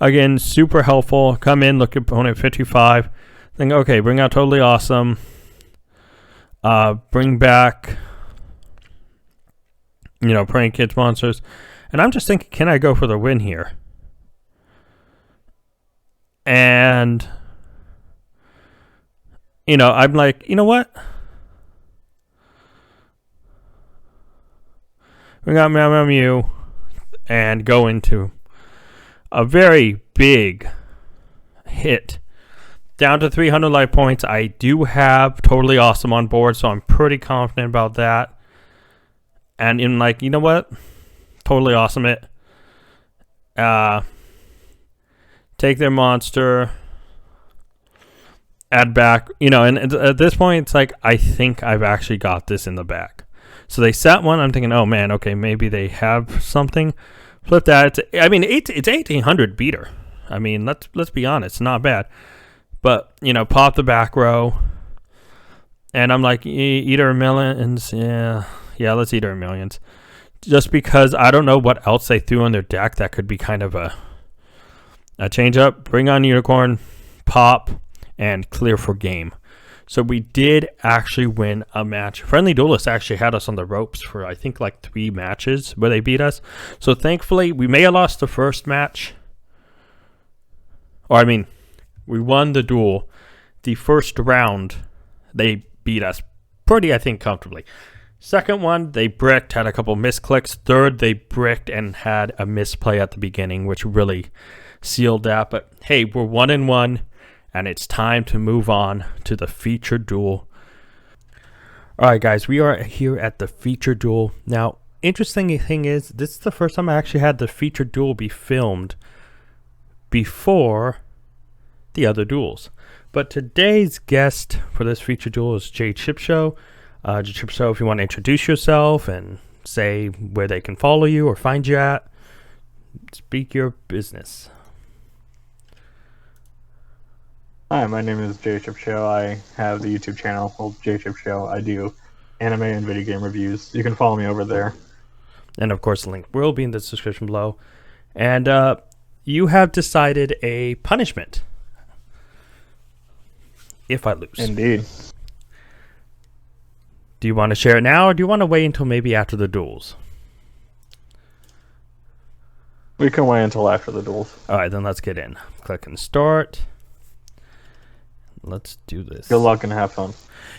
Again, super helpful. Come in, look at opponent 55. Think, okay, bring out totally awesome. Bring back, prank kids monsters. And I'm just thinking, can I go for the win here? And, I'm like, you know what? We got Meow Meow Mew and go into a very big hit. Down to 300 life points. I do have Totally Awesome on board, so I'm pretty confident about that. And in like, you know what? Totally Awesome it. Take their monster. Add back. And at this point, it's like, I think I've actually got this in the bag. So they set one. I'm thinking, oh man, okay, maybe they have something. Flip that. It's 1800 beater. I mean, let's be honest, not bad. But, pop the back row. And I'm like, eat our millions. Yeah, let's eat our millions. Just because I don't know what else they threw on their deck that could be kind of a change up. Bring on Unicorn, pop, and clear for game. So we did actually win a match. Friendly Duelist actually had us on the ropes for, I think, like 3 matches where they beat us. So thankfully, we may have lost the first match. We won the duel. The first round, they beat us pretty, I think, comfortably. Second one, they bricked, had a couple misclicks. Third, they bricked and had a misplay at the beginning, which really sealed that. But hey, we're 1-1. And it's time to move on to the featured duel. All right, guys, we are here at the featured duel. Now, interesting thing is, this is the first time I actually had the featured duel be filmed before the other duels. But today's guest for this featured duel is Jay Chipshow. Jay Chipshow, if you want to introduce yourself and say where they can follow you or find you at, speak your business. Hi, my name is Jay Chipshow. I have the YouTube channel called Jay Chipshow. I do anime and video game reviews. You can follow me over there. And of course, the link will be in the description below. And you have decided a punishment if I lose. Indeed. Do you want to share it now, or do you want to wait until maybe after the duels? We can wait until after the duels. Alright, then let's get in. Click and start. Let's do this. Good luck and have fun.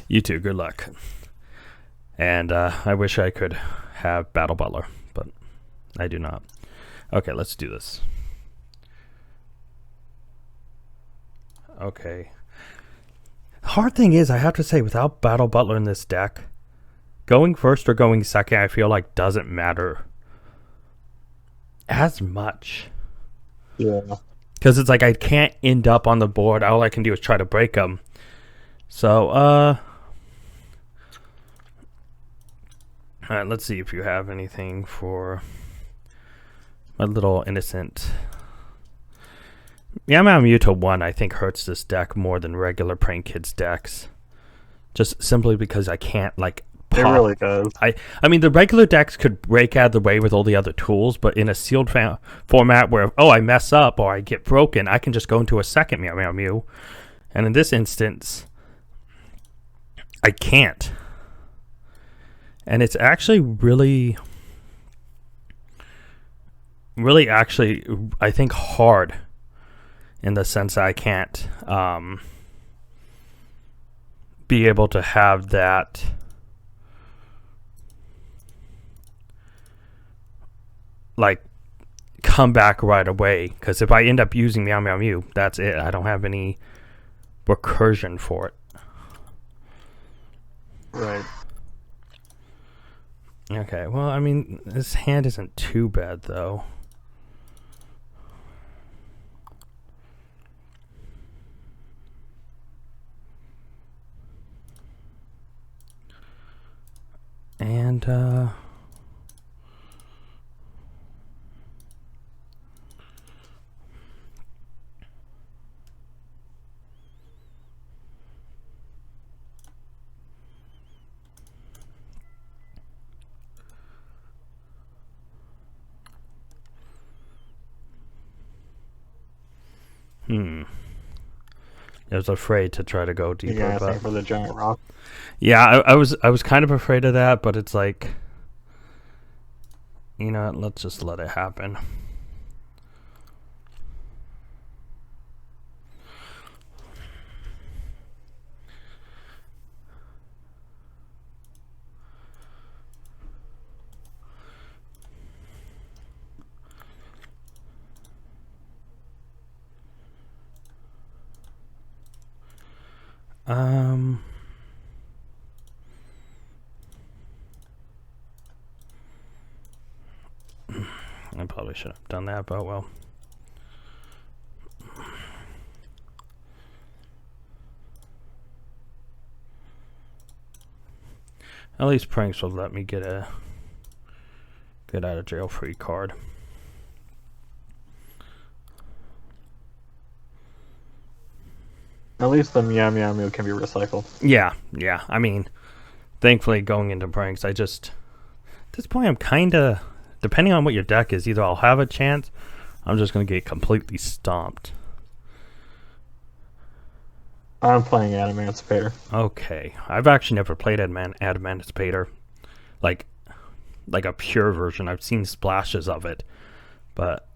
You too, good luck. And I wish I could have Battle Butler, but I do not. Okay, let's do this. Okay. Hard thing is, I have to say, without Battle Butler in this deck, going first or going second, I feel like doesn't matter as much. Yeah. Because it's like I can't end up on the board. All I can do is try to break them. So, alright, let's see if you have anything for my little innocent. Meow to 1, I think, hurts this deck more than regular Prank Kids decks. Just simply because I can't, like, pop. It really does. I mean, the regular decks could break out of the way with all the other tools, but in a sealed format where, oh, I mess up or I get broken, I can just go into a second Meow. And in this instance, I can't. And it's actually really actually, I think, hard in the sense that I can't be able to have that like come back right away, because if I end up using Meow, that's it. I don't have any recursion for it. Right. Okay, well, I mean, this hand isn't too bad, though. And, I was afraid to try to go deeper. Yeah, but for the giant rock. yeah, I was kind of afraid of that, but it's like, you know, let's just let it happen. I probably should have done that, but well. At least Pranks will let me get a get out of jail free card. At least the Meow can be recycled. Yeah. I mean, thankfully going into Pranks, at this point I'm kinda, depending on what your deck is, either I'll have a chance, I'm just gonna get completely stomped. I'm playing Emancipator. Okay, I've actually never played Emancipator, like a pure version. I've seen splashes of it, but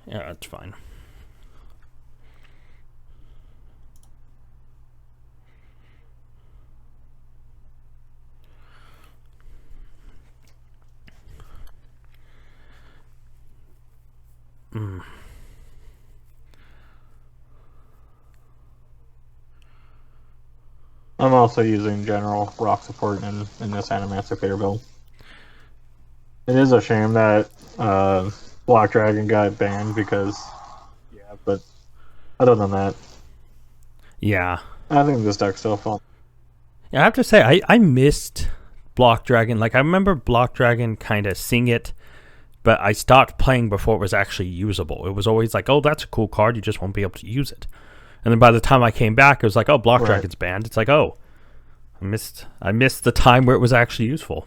yeah, that's fine. I'm also using general rock support in this Emancipator build. It is a shame that Black Dragon got banned because, yeah, but other than that, Yeah, I think this deck's still fun. I have to say I missed Block Dragon. Like, I remember Block Dragon kind of seeing it, but I stopped playing before it was actually usable. It was always like, oh, that's a cool card, you just won't be able to use it. And then by the time I came back, it was like, oh, Block Dragon's banned. It's like, oh, I missed the time where it was actually useful.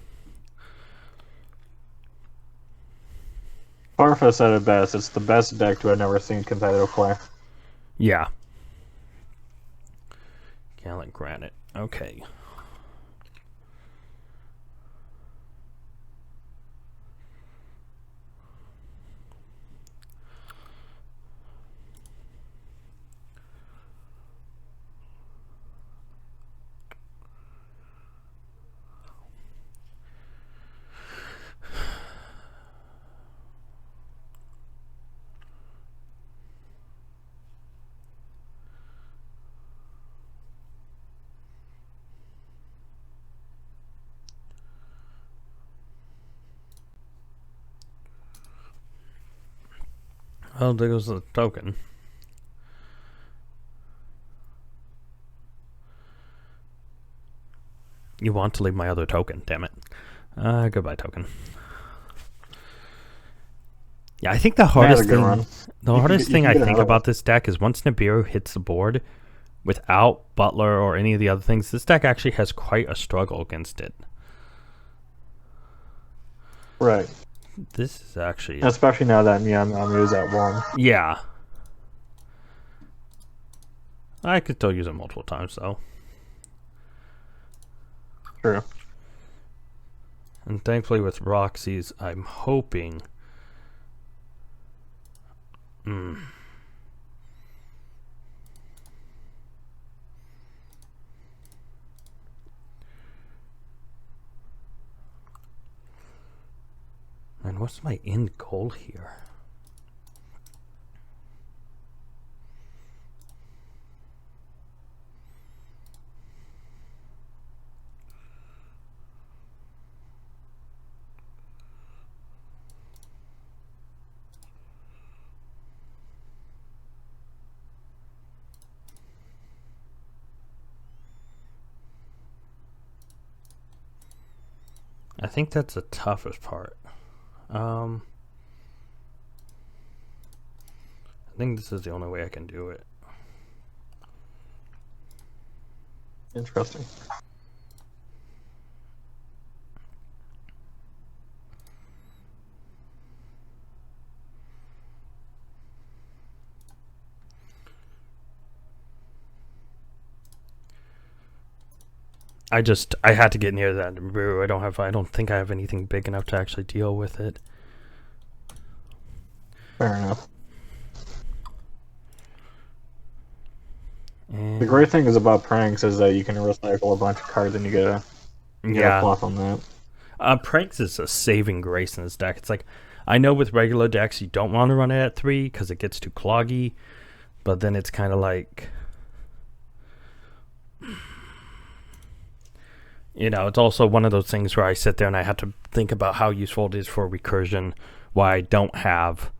Farfa said it best. It's the best deck to have never seen competitive play. Yeah. Gallant Granite. Okay. Oh, there goes the token. You want to leave my other token, damn it. Goodbye, token. Yeah, I think the hardest thing I think about this deck is once Nibiru hits the board, without Butler or any of the other things, this deck actually has quite a struggle against it. Right. This is actually... Especially now that Meow is at 1. Yeah. I could still use it multiple times, though. True. And thankfully with Roxy's, I'm hoping... And what's my end goal here? I think that's the toughest part. I think this is the only way I can do it. Interesting. I had to get near that brew. I don't think I have anything big enough to actually deal with it. Fair enough. And the great thing is about pranks is that you can recycle a bunch of cards and you get a fluff on that. Pranks is a saving grace in this deck. It's like, I know with regular decks you don't want to run it at 3 because it gets too cloggy, but then it's kind of like, you know, it's also one of those things where I sit there and I have to think about how useful it is for recursion, why I don't have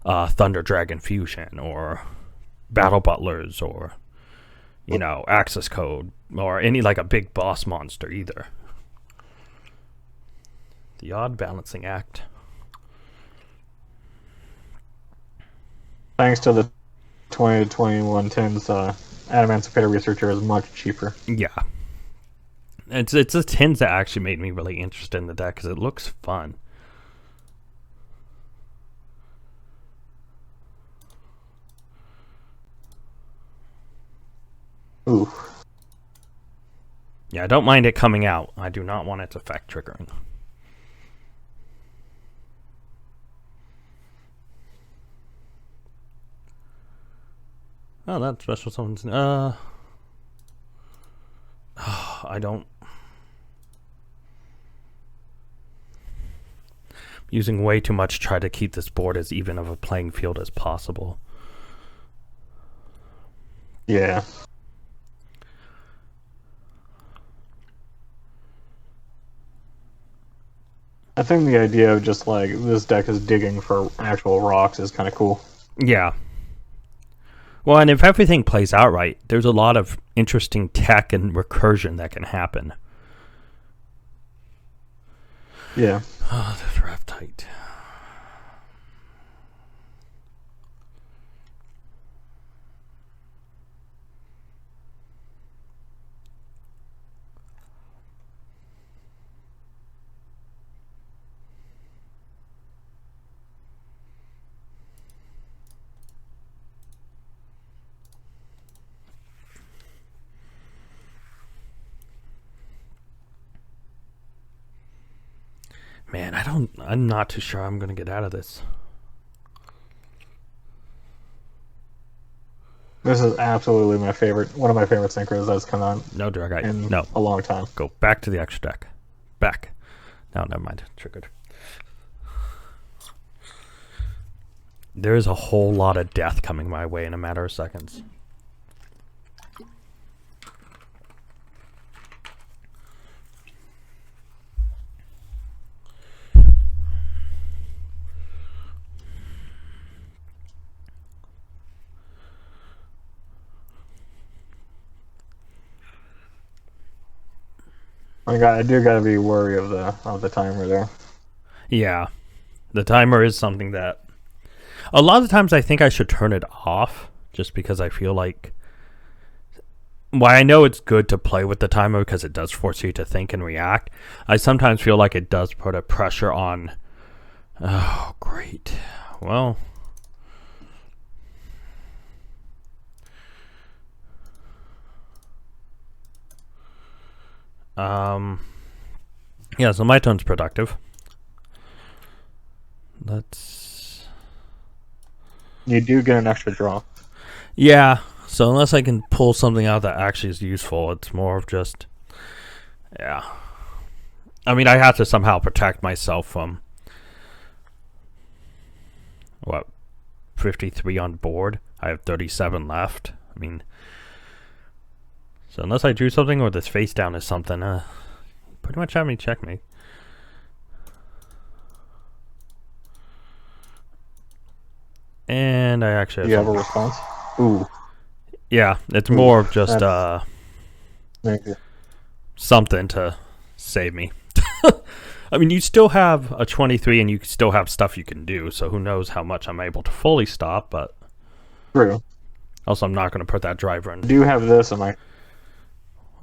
Thunder Dragon Fusion or Battle Butlers or, you know, Access Code or any like a big boss monster either. The odd balancing act. Thanks to the 2021 tins, Adamantipator Researcher is much cheaper. Yeah. It's the tins that actually made me really interested in the deck because it looks fun. Ooh. Yeah, I don't mind it coming out. I do not want its effect triggering. Oh, that special summons. I don't. Using way too much to try to keep this board as even of a playing field as possible. Yeah. I think the idea of just like this deck is digging for actual rocks is kind of cool. Yeah. Well, and if everything plays out right, there's a lot of interesting tech and recursion that can happen. Yeah. Oh, the draft tight. Man, I'm not too sure I'm gonna get out of this. This is absolutely one of my favorite synchros that's come out No, Dragite. in No. a long time. Go back to the extra deck. Back. No, never mind. Triggered. There is a whole lot of death coming my way in a matter of seconds. I do gotta be wary of the timer there. Yeah. The timer is something that a lot of the times I think I should turn it off just because I feel like, while I know it's good to play with the timer because it does force you to think and react, I sometimes feel like it does put a pressure on. Oh, great. Well, yeah, so my turn's productive. You do get an extra draw. Yeah, so unless I can pull something out that actually is useful, it's more of just, yeah. I mean, I have to somehow protect myself from, 53 on board? I have 37 left. I mean, so unless I drew something or this face down is something, pretty much have me checkmate. And I actually Do you have a response? Ooh. Yeah, it's more of just Maybe. something to save me. I mean, you still have a 23 and you still have stuff you can do, so who knows how much I'm able to fully stop, but True. Also, I'm not going to put that driver in. I do have this in my...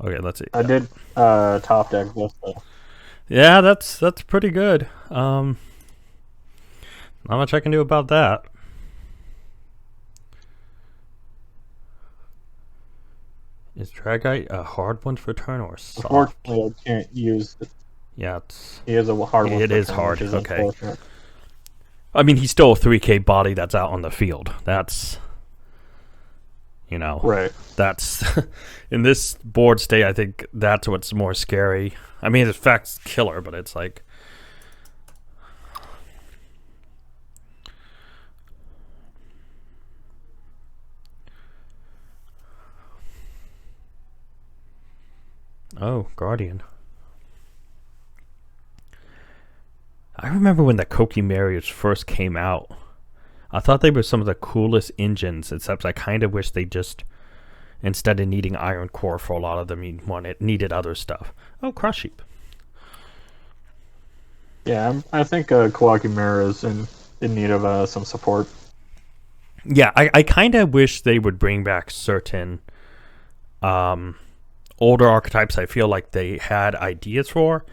Okay, let's see. I did top deck this, though. Yeah, that's pretty good. Not much I can do about that. Is Dragite a hard one for turn or soft? Unfortunately, I can't use it. Yeah, it's... He is a hard one. It is turn, hard, is okay. I mean, he's still a 3K body that's out on the field. That's... You know, right. That's in this board state. I think that's what's more scary. I mean, the effect's killer, but it's like, oh, Guardian. I remember when the Koki Marios first came out. I thought they were some of the coolest engines, except I kind of wish they just, instead of needing Iron Core for a lot of them, needed other stuff. Oh, Crush Heap. Yeah, I think Kawaki Mirror is in need of some support. Yeah, I kind of wish they would bring back certain older archetypes I feel like they had ideas for,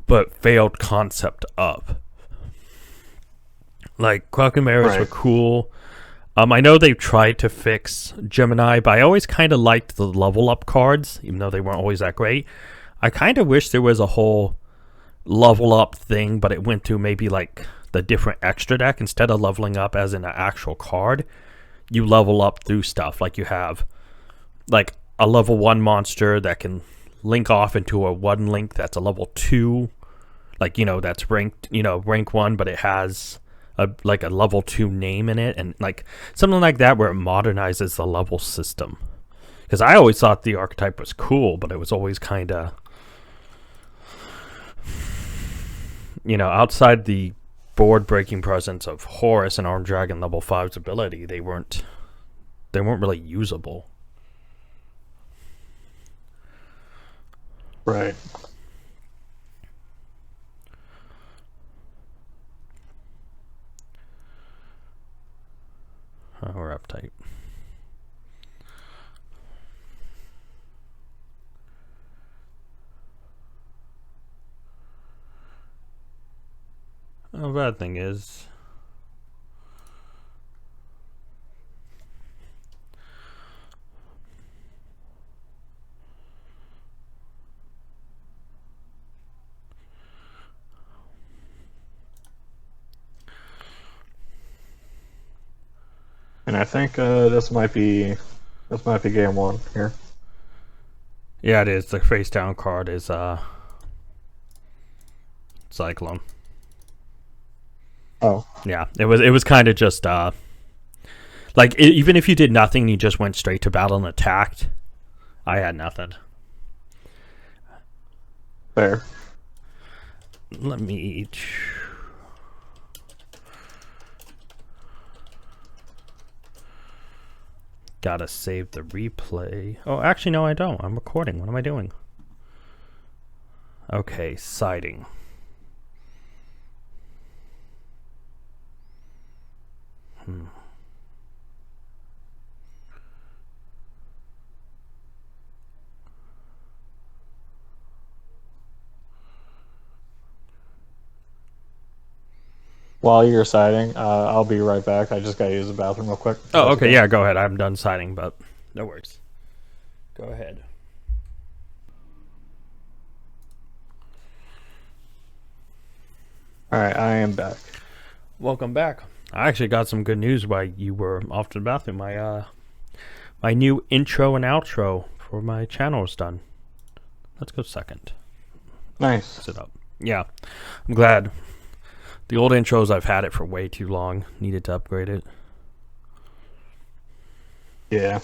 but failed concept of. Like, Quackumaras were cool. I know they tried to fix Gemini, but I always kind of liked the level up cards, even though they weren't always that great. I kind of wish there was a whole level up thing, but it went to maybe like the different extra deck. Instead of leveling up as in an actual card, you level up through stuff. Like you have like a level 1 monster that can link off into a 1 link that's a level 2. Like, you know, that's ranked, rank 1, but it has a level 2 name in it, and like something like that where it modernizes the level system. Because I always thought the archetype was cool, but it was always kind of, outside the board breaking presence of Horus and Armed Dragon level 5's ability, they weren't really usable. Right. Oh, we're uptight. The bad thing is, And I think this might be game one here. Yeah, it is. The face down card is Cyclone. Oh. Yeah, it was kind of just like even if you did nothing and you just went straight to battle and attacked, I had nothing. Fair. Let me. Gotta save the replay. Oh, actually, no, I don't. I'm recording. What am I doing? Okay, siding. While you're siding, I'll be right back. I just gotta use the bathroom real quick. Oh, okay, yeah, go ahead. I'm done siding, but no worries. Go ahead. Alright, I am back. Welcome back. I actually got some good news while you were off to the bathroom. My new intro and outro for my channel is done. Let's go second. Nice. Sit up. Yeah, I'm glad. The old intros, I've had it for way too long. Needed to upgrade it. Yeah.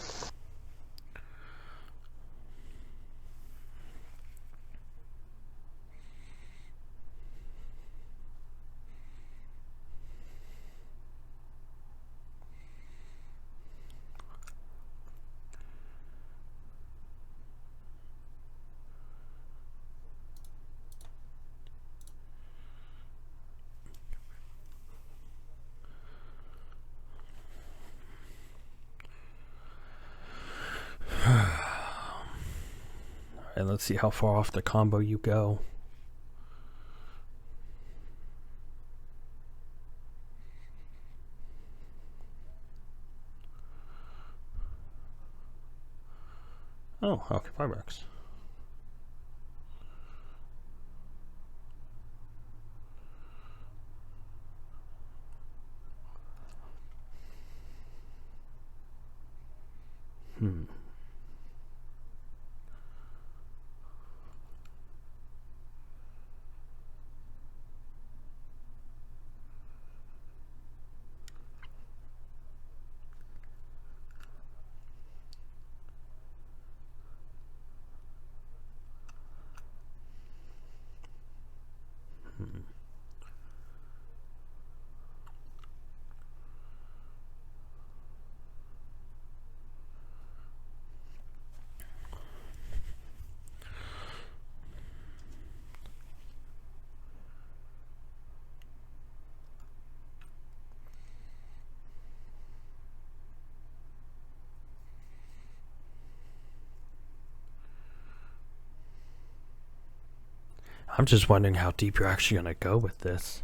And let's see how far off the combo you go. Oh, okay, $5. I'm just wondering how deep you're actually going to go with this.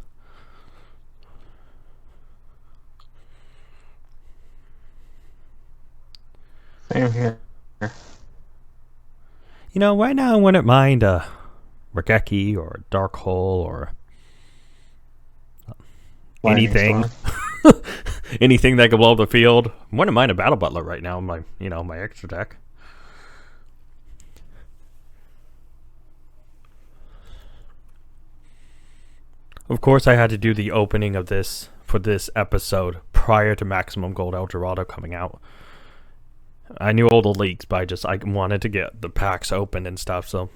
Same here. You know, right now I wouldn't mind a Regeki or a Dark Hole or anything. Anything that could blow up the field. I wouldn't mind a Battle Butler right now, my extra deck. Of course, I had to do the opening of this for this episode prior to Maximum Gold El Dorado coming out. I knew all the leaks, but I wanted to get the packs open and stuff, so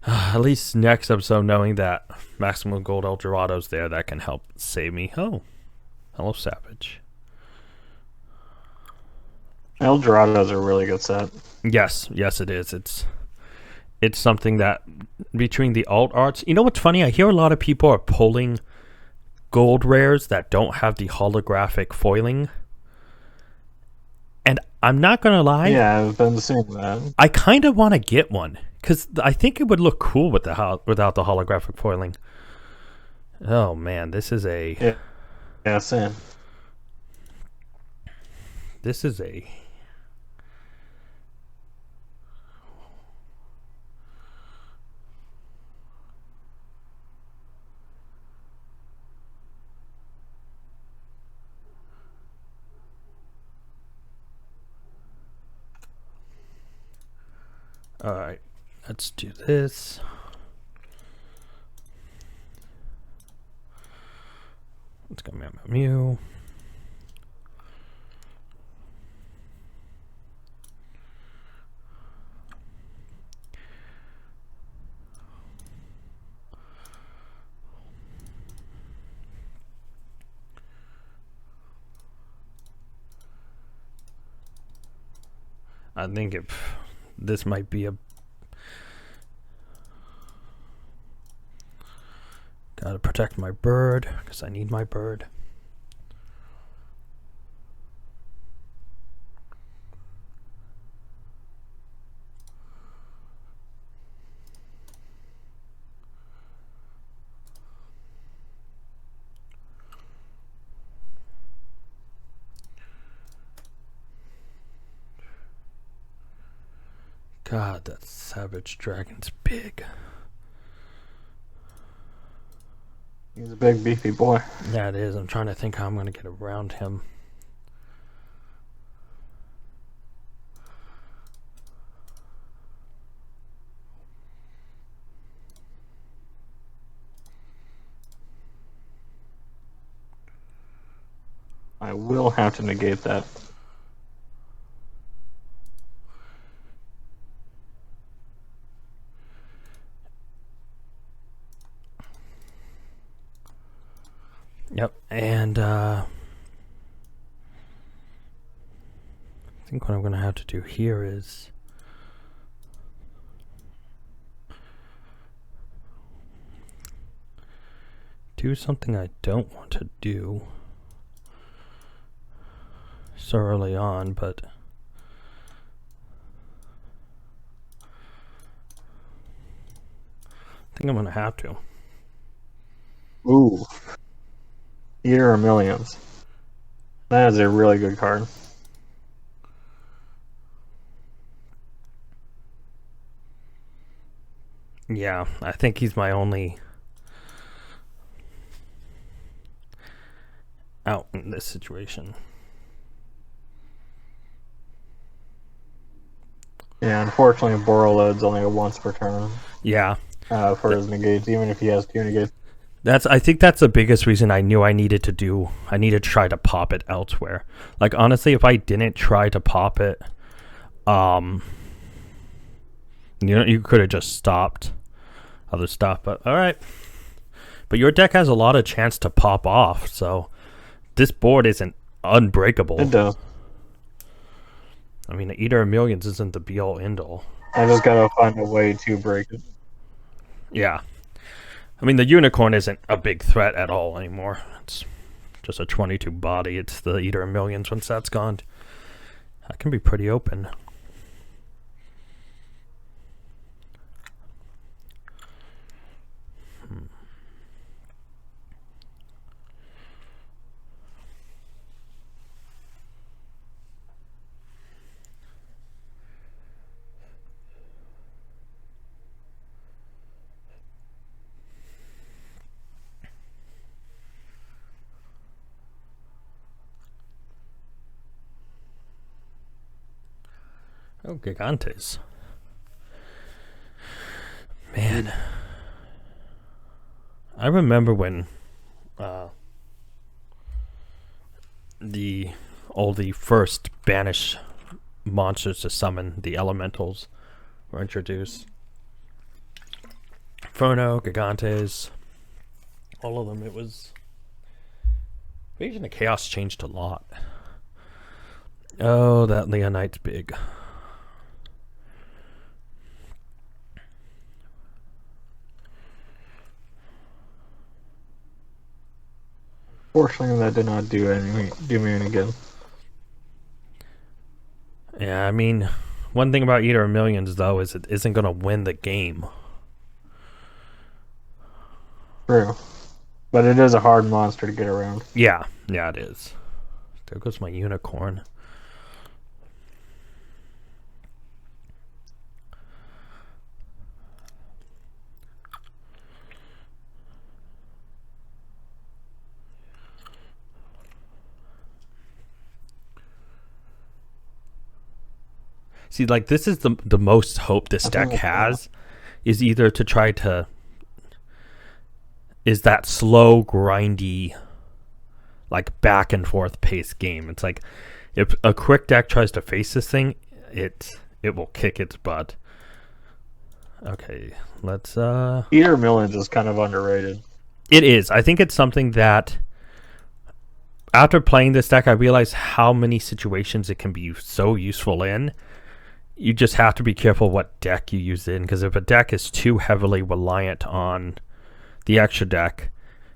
at least next episode knowing that Maximum Gold El Dorado's there, that can help save me. Oh, hello, Savage. El Dorado's a really good set. Yes, it is. It's something that between the alt arts, you know what's funny? I hear a lot of people are pulling gold rares that don't have the holographic foiling. And I'm not going to lie. Yeah, I've been seeing that. I kind of want to get one because I think it would look cool with without the holographic foiling. Oh, man, this is a... Yeah, same. This is a... Alright, let's do this. Let's go Meow. I think if this might be a... Gotta protect my bird, because I need my bird. God, that savage dragon's big. He's a big beefy boy. Yeah, it is. I'm trying to think how I'm going to get around him. I will have to negate that. Yep, and I think what I'm going to have to do here is do something I don't want to do so early on, but I think I'm going to have to. Ooh. Eater of Millions. That is a really good card. Yeah, I think he's my only out in this situation. Yeah, unfortunately, Borreload's only a once per turn. Yeah. For his negates, even if he has 2 negates. I think that's the biggest reason I knew I needed to try to pop it elsewhere. Like, honestly, if I didn't try to pop it, you could have just stopped other stuff, but alright. But your deck has a lot of chance to pop off, so this board isn't unbreakable. It does. I mean, the Eater of Millions isn't the be-all, end-all. I just gotta find a way to break it. Yeah. I mean, the Unicorn isn't a big threat at all anymore. It's just a 22 body. It's the Eater of Millions. Once that's gone, that can be pretty open. Oh, Gigantes. Man. I remember when the first banish monsters to summon, the elementals, were introduced. Inferno, Gigantes, all of them. It was... Invasion of Chaos changed a lot. Oh, that Leonite's big. Fortunately, that did not do me any good. Yeah, I mean, one thing about Eater of Millions, though, is it isn't going to win the game. True. But it is a hard monster to get around. Yeah, it is. There goes my Unicorn. See, like, this is the most hope this deck has, is either to try to... is that slow, grindy, like, back and forth pace game. It's like, if a quick deck tries to face this thing, it will kick its butt. Okay, let's... Eater Millions is kind of underrated. It is. I think it's something that... after playing this deck, I realized how many situations it can be so useful in. You just have to be careful what deck you use it in, because if a deck is too heavily reliant on the extra deck,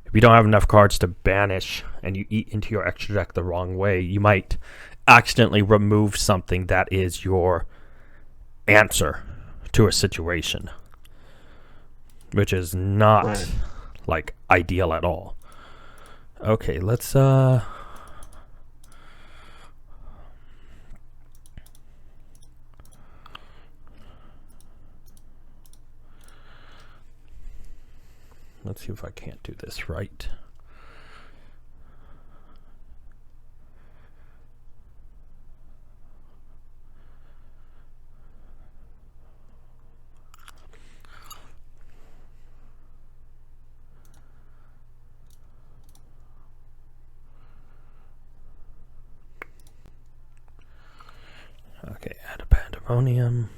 if you don't have enough cards to banish and you eat into your extra deck the wrong way, you might accidentally remove something that is your answer to a situation, which is not like ideal at all. Okay, let's let's see if I can't do this right. Okay, add a pandemonium.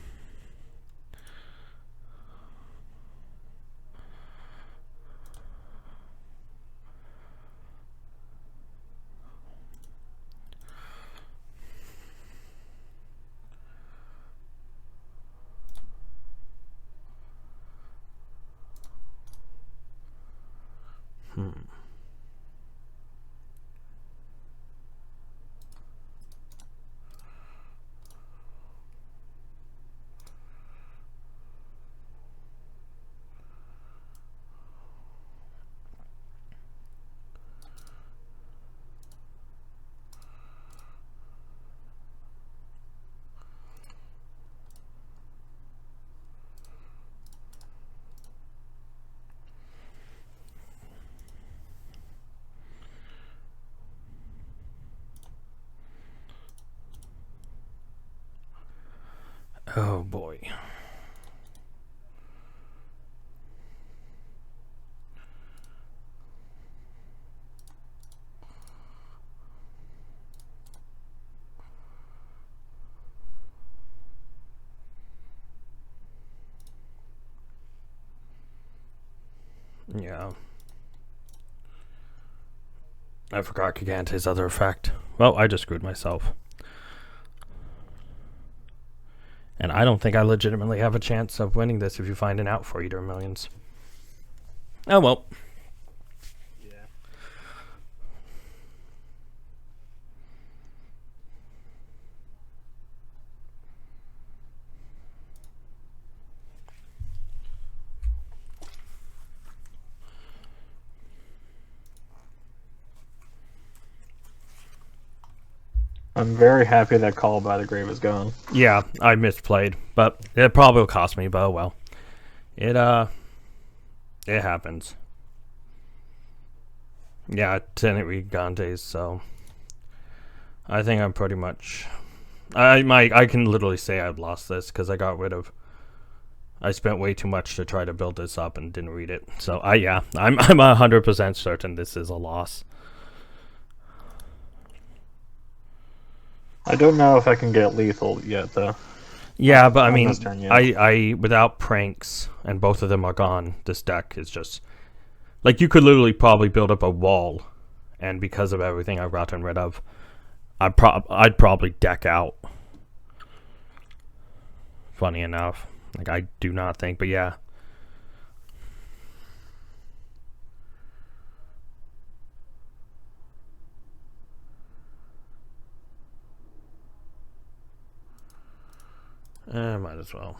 Oh boy. Yeah. I forgot Gigante's other effect. Well, I just screwed myself. And I don't think I legitimately have a chance of winning this if you find an out for Eater Millions. Oh well. Yeah. I'm very happy that Call by the Grave is gone. Yeah, I misplayed, but it probably will cost me, but oh well. It happens. Yeah, 10 Gigantes, so I think I'm pretty much I can literally say I've lost this because I got rid of I spent way too much to try to build this up and didn't read it. So I'm 100% certain this is a loss. I don't know if I can get lethal yet, though. Yeah, but I mean, this turn, yeah. I without pranks and both of them are gone, this deck is just like you could literally probably build up a wall, and because of everything I've gotten rid of, I'd probably deck out. Funny enough, like I do not think, but yeah. Might as well.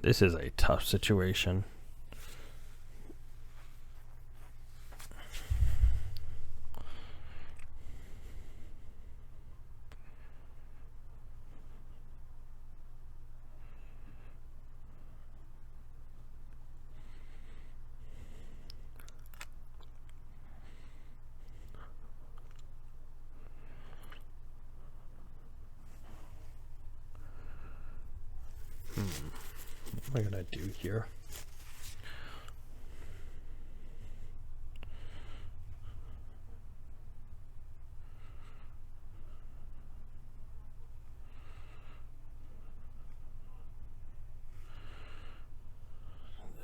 This is a tough situation. What am I gonna do here?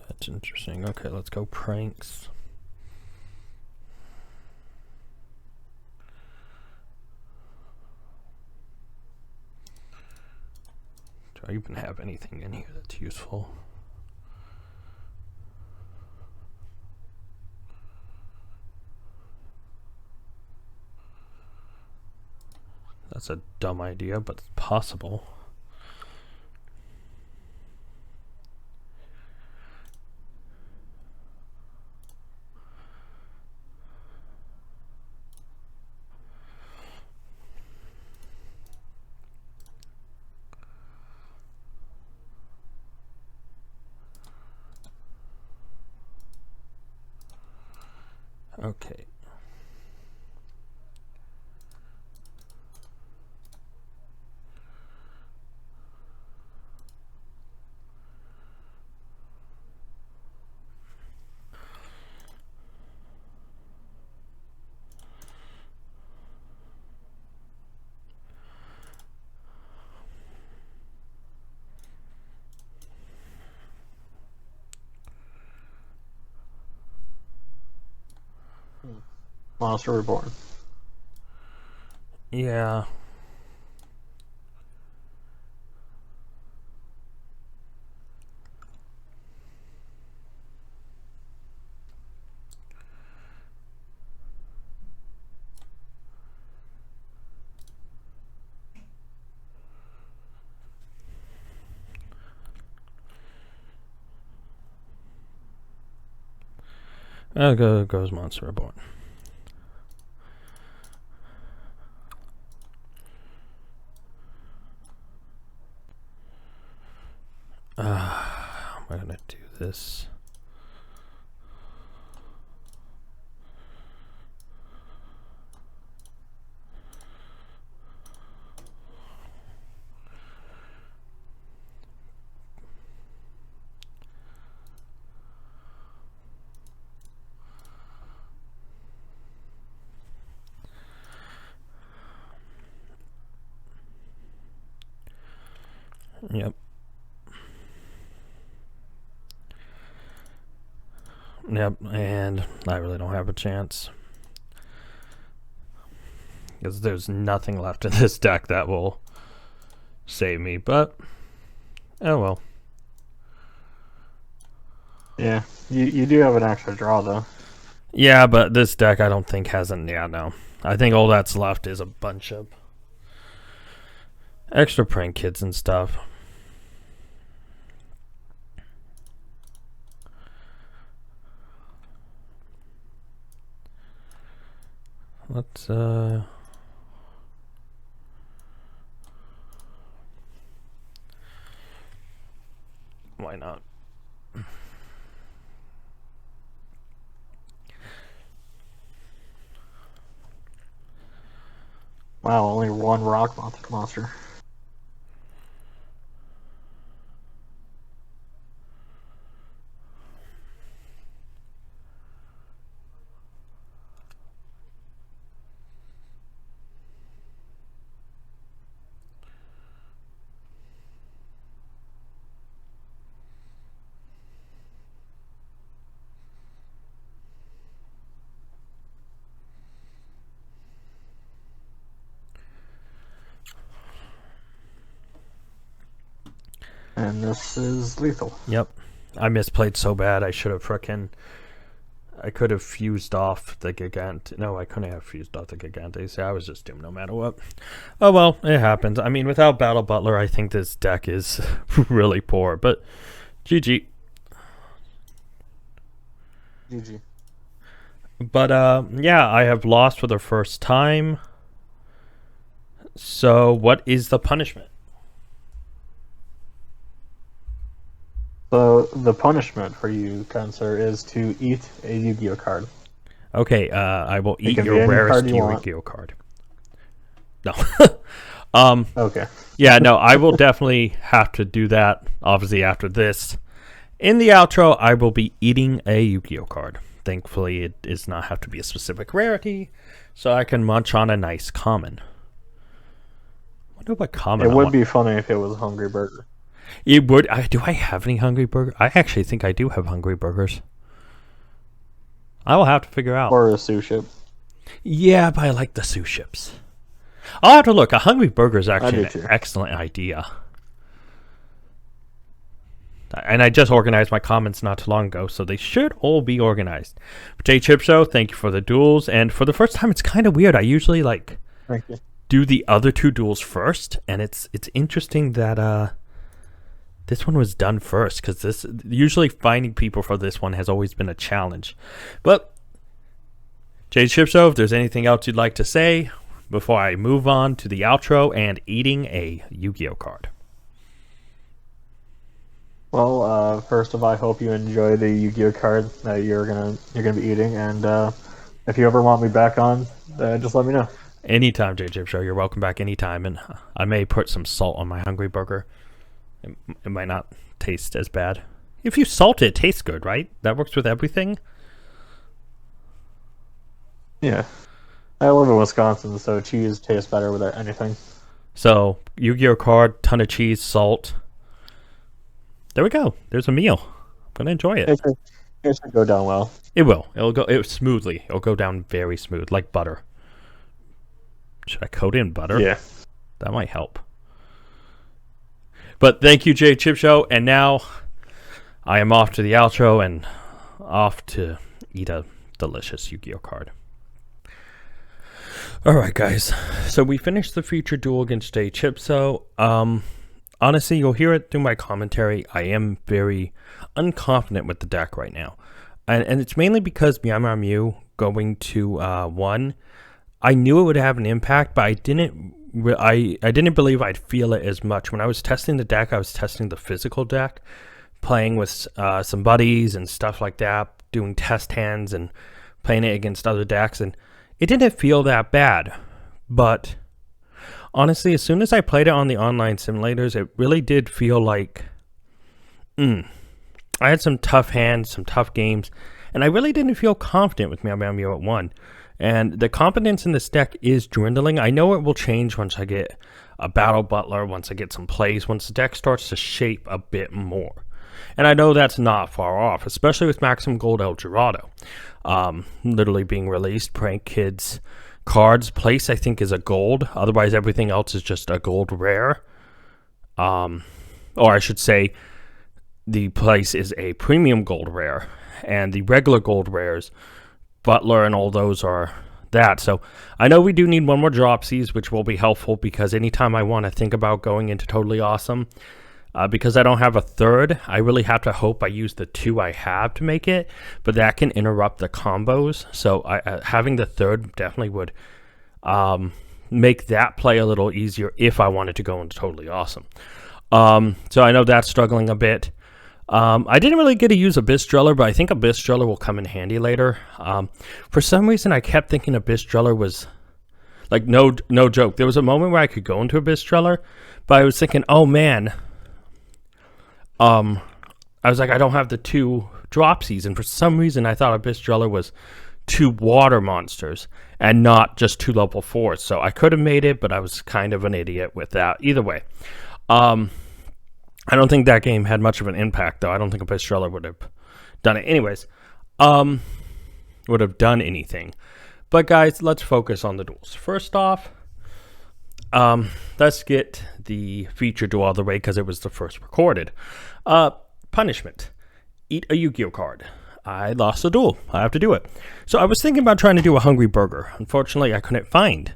That's interesting. Okay, let's go pranks. Do I even have anything in here that's useful? That's a dumb idea, but it's possible. Okay. Monster Reborn. Yeah. Goes Monster Reborn. How am I gonna do this? Yep. Yep, and I really don't have a chance. Because there's nothing left in this deck that will save me, but oh well. Yeah, you do have an extra draw though. Yeah, but this deck I don't think has an no. I think all that's left is a bunch of extra prank kits and stuff. Let's why not? Wow, only one rock monster. And this is lethal. Yep. I misplayed so bad. I should have I could have fused off the Gigant. No, I couldn't have fused off the Gigante. See, I was just doomed no matter what. Oh well, it happens. I mean, without Battle Butler, I think this deck is really poor. But GG. GG. But yeah, I have lost for the first time. So what is the punishment? So the punishment for you, kind sir, is to eat a Yu-Gi-Oh card. Okay, I will It eat can be your any rarest card you want. Yu-Gi-Oh card. No. Okay. Yeah, no, I will definitely have to do that, obviously, after this. In the outro, I will be eating a Yu-Gi-Oh card. Thankfully, it does not have to be a specific rarity, so I can munch on a nice common. I wonder what common It would be funny if it was a Hungry Burger. It would. Do I have any Hungry Burgers? I actually think I do have Hungry Burgers. I will have to figure out. Or a sushi. Yeah, but I like the sous chips. I'll have to look. A Hungry Burger is actually too. an excellent idea. And I just organized my comments not too long ago, so they should all be organized. J Chip Show, thank you for the duels. And for the first time, it's kind of weird. I usually Thank you. do the other two duels first, and it's interesting that this one was done first, because this usually finding people for this one has always been a challenge. But J Chip Show, if there's anything else you'd like to say before I move on to the outro and eating a Yu-Gi-Oh card. Well, first of all, I hope you enjoy the Yu-Gi-Oh card that you're gonna be eating, and if you ever want me back on, just let me know. Anytime, J Chip Show. You're welcome back anytime, and I may put some salt on my Hungry Burger. It might not taste as bad. If you salt it, it tastes good, right? That works with everything. Yeah. I live in Wisconsin, so cheese tastes better with anything. So, Yu-Gi-Oh card, ton of cheese, salt. There we go. There's a meal. I'm going to enjoy it. It should go down well. It will. It'll go smoothly. It'll go down very smooth, like butter. Should I coat it in butter? Yeah. That might help. But thank you, J Chip Show. And now I am off to the outro and off to eat a delicious Yu-Gi-Oh card. Alright, guys. So we finished the feature duel against J Chip Show. Honestly, you'll hear it through my commentary. I am very unconfident with the deck right now. And it's mainly because Meow going to 1. I knew it would have an impact, but I didn't believe I'd feel it as much. When I was testing the deck, I was testing the physical deck, playing with some buddies and stuff like that, doing test hands and playing it against other decks, and it didn't feel that bad. But honestly, as soon as I played it on the online simulators, it really did feel like I had some tough hands, some tough games, and I really didn't feel confident with Meow at 1. And the confidence in this deck is dwindling. I know it will change once I get a Battle Butler, once I get some plays, once the deck starts to shape a bit more. And I know that's not far off, especially with Maximum Gold El Dorado literally being released. Prank Kids cards place, I think, is a gold. Otherwise, everything else is just a gold rare. Or I should say, the place is a premium gold rare. And the regular gold rares, Butler and all those are that. So I know we do need one more Dropsies, which will be helpful because anytime I want to think about going into Totally Awesome, because I don't have a third, I really have to hope I use the 2 I have to make it, but that can interrupt the combos. So having the third definitely would make that play a little easier if I wanted to go into Totally Awesome. So I know that's struggling a bit. I didn't really get to use Abyss Driller, but I think Abyss Driller will come in handy later. For some reason, I kept thinking Abyss Driller was, like, no joke. There was a moment where I could go into Abyss Driller, but I was thinking, oh man, I was like, I don't have the 2 Dropsies, and for some reason, I thought Abyss Driller was 2 water monsters and not just 2 level 4s. So I could have made it, but I was kind of an idiot with that. Either way, I don't think that game had much of an impact, though. I don't think Abyss Driller would have done it. Anyways, would have done anything. But guys, let's focus on the duels. First off, let's get the feature duel out of the way because it was the first recorded. Punishment. Eat a Yu-Gi-Oh card. I lost a duel. I have to do it. So I was thinking about trying to do a Hungry Burger. Unfortunately, I couldn't find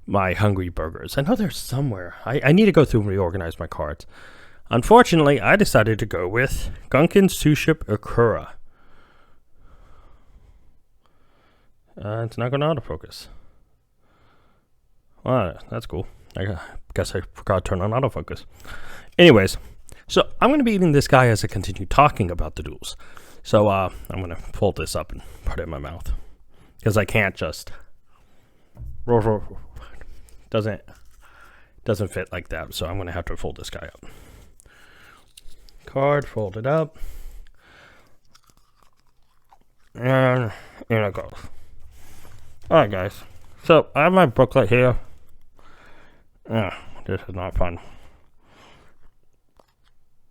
my Hungry Burgers. I know they're somewhere. I need to go through and reorganize my cards. Unfortunately, I decided to go with Gunkin Suship Akura. It's not going to autofocus. That's cool. I guess I forgot to turn on autofocus. Anyways, so I'm going to be eating this guy as I continue talking about the duels. So I'm going to fold this up and put it in my mouth. Because I can't just... Doesn't fit like that. So I'm going to have to fold this guy up. Card, fold it up. And in it goes. Alright guys. So I have my booklet here. This is not fun.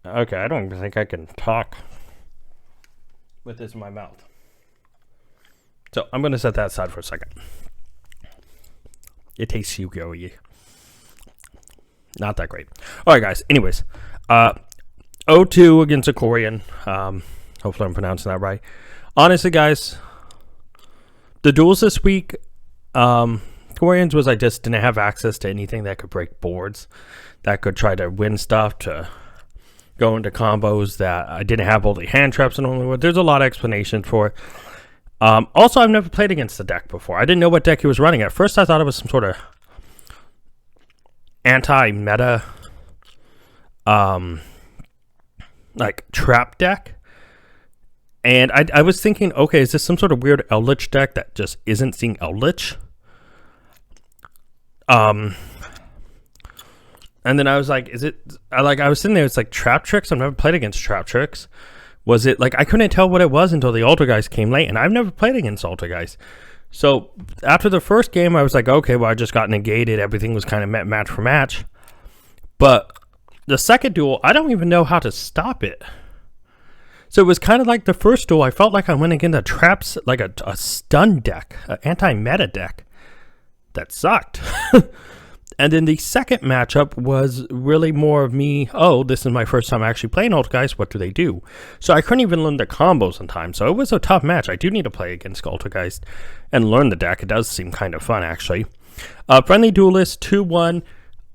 Okay, I don't even think I can talk with this in my mouth. So I'm going to set that aside for a second. It tastes Yugioh-y. Not that great. Alright guys, anyways. 0-2 against a Korean. Hopefully I'm pronouncing that right. Honestly guys, the duels this week, Koreans was I just didn't have access to anything that could break boards, that could try to win stuff, to go into combos that I didn't have all the hand traps and only. There's a lot of explanation for it. Also, I've never played against the deck before. I didn't know what deck he was running. At first, I thought it was some sort of anti-meta, like trap deck. And I was thinking, okay, is this some sort of weird Eldritch deck that just isn't seeing Eldritch? And then I was like, is it, I was sitting there, it's like Trap Tricks. I've never played against Trap Tricks. Was it like, I couldn't tell what it was until the Altergeist came late, and I've never played against Altergeist. So after the first game, I was like, okay, well, I just got negated. Everything was kind of match for match. But the second duel, I don't even know how to stop it. So it was kind of like the first duel. I felt like I went against a traps, like a stun deck, an anti-meta deck that sucked. And then the second matchup was really more of me, oh, this is my first time actually playing Altergeist, what do they do? So I couldn't even learn the combos in time, so it was a tough match. I do need to play against Altergeist and learn the deck. It does seem kind of fun, actually. Friendly Duelist, 2-1,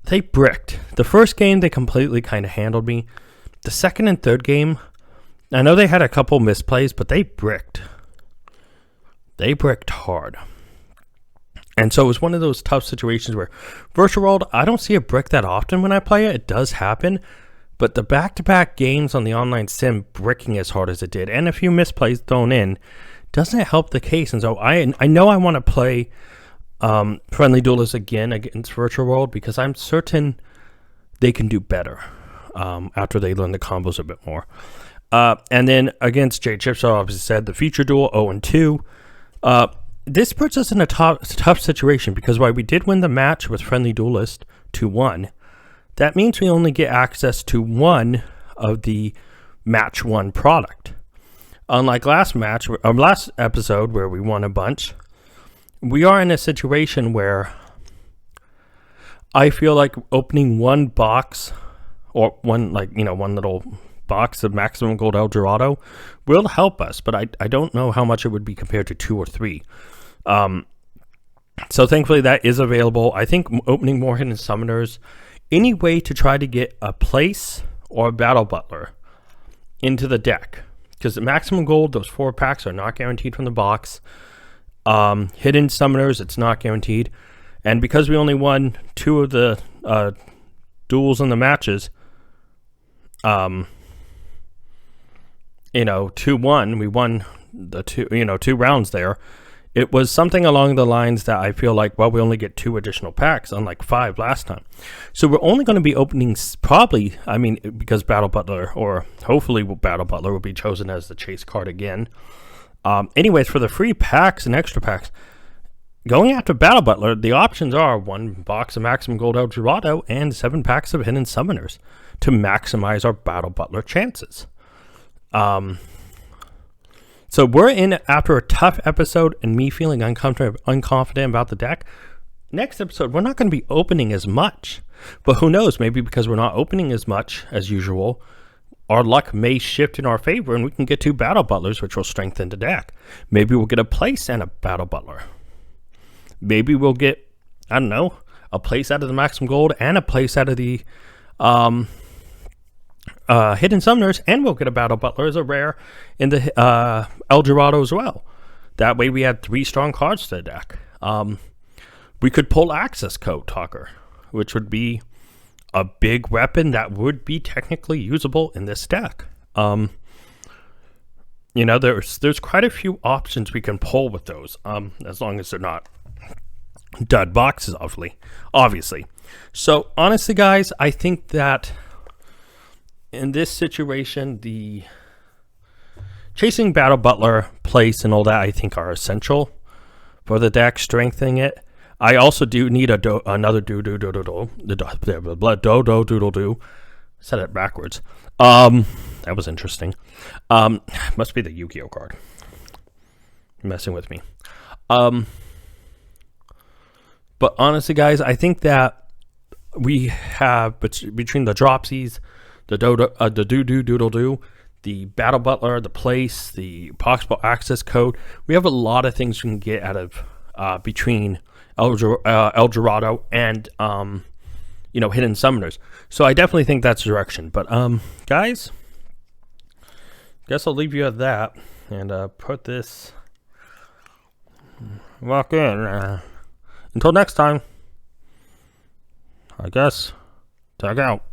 they bricked. The first game, they completely kind of handled me. The second and third game, I know they had a couple misplays, but they bricked. They bricked hard. And so it was one of those tough situations where Virtual World, I don't see a brick that often when I play it. It does happen. But the back-to-back games on the online sim bricking as hard as it did, and a few misplays thrown in, doesn't help the case. And so I know I want to play Friendly Duelist again against Virtual World, because I'm certain they can do better after they learn the combos a bit more. And then against J Chips, I obviously said the feature duel, 0-2. This puts us in a tough situation, because while we did win the match with Friendly Duelist 2-1, that means we only get access to one of the match one product. Unlike last episode where we won a bunch, we are in a situation where I feel like opening one box, or one little box of Maximum Gold El Dorado will help us, but I don't know how much it would be compared to 2 or 3. So thankfully that is available. I think opening more Hidden Summoners, any way to try to get a place or a Battle Butler into the deck, because the Maximum Gold, those 4 packs are not guaranteed from the box. Hidden Summoners, it's not guaranteed. And because we only won 2 of the duels in the matches, 2-1, we won the 2 rounds there. It was something along the lines that I feel like, well, we only get 2 additional packs, unlike 5 last time. So we're only going to be opening probably, because Battle Butler, or hopefully Battle Butler, will be chosen as the chase card again. Anyways, for the free packs and extra packs, going after Battle Butler, the options are 1 box of Maximum Gold El Dorado and 7 packs of Hidden Summoners to maximize our Battle Butler chances. So we're in after a tough episode and me feeling unconfident about the deck. Next episode, we're not going to be opening as much. But who knows, maybe because we're not opening as much as usual, our luck may shift in our favor and we can get 2 Battle Butlers, which will strengthen the deck. Maybe we'll get a place and a Battle Butler. Maybe we'll get, I don't know, a place out of the Maximum Gold and a place out of the Hidden Summoners, and we'll get a Battle Butler as a rare in the El Dorado as well. That way we had 3 strong cards to the deck. We could pull Access Code Talker, which would be a big weapon that would be technically usable in this deck. You know, there's quite a few options we can pull with those, as long as they're not dud boxes, obviously. So honestly, guys, I think that in this situation, the chasing Battle Butler, place, and all that, I think are essential for the deck, strengthening it. I also do need another do. Said it backwards. That was interesting. Must be the Yugioh card. Messing with me. But honestly, guys, I think that we have between the dropsies, the do, the Battle Butler, the place, the possible access code, we have a lot of things we can get out of between El Dorado and you know, Hidden Summoners. So I definitely think that's the direction. But guys, guess I'll leave you at that and put this walk in. Until next time, I guess, tag out.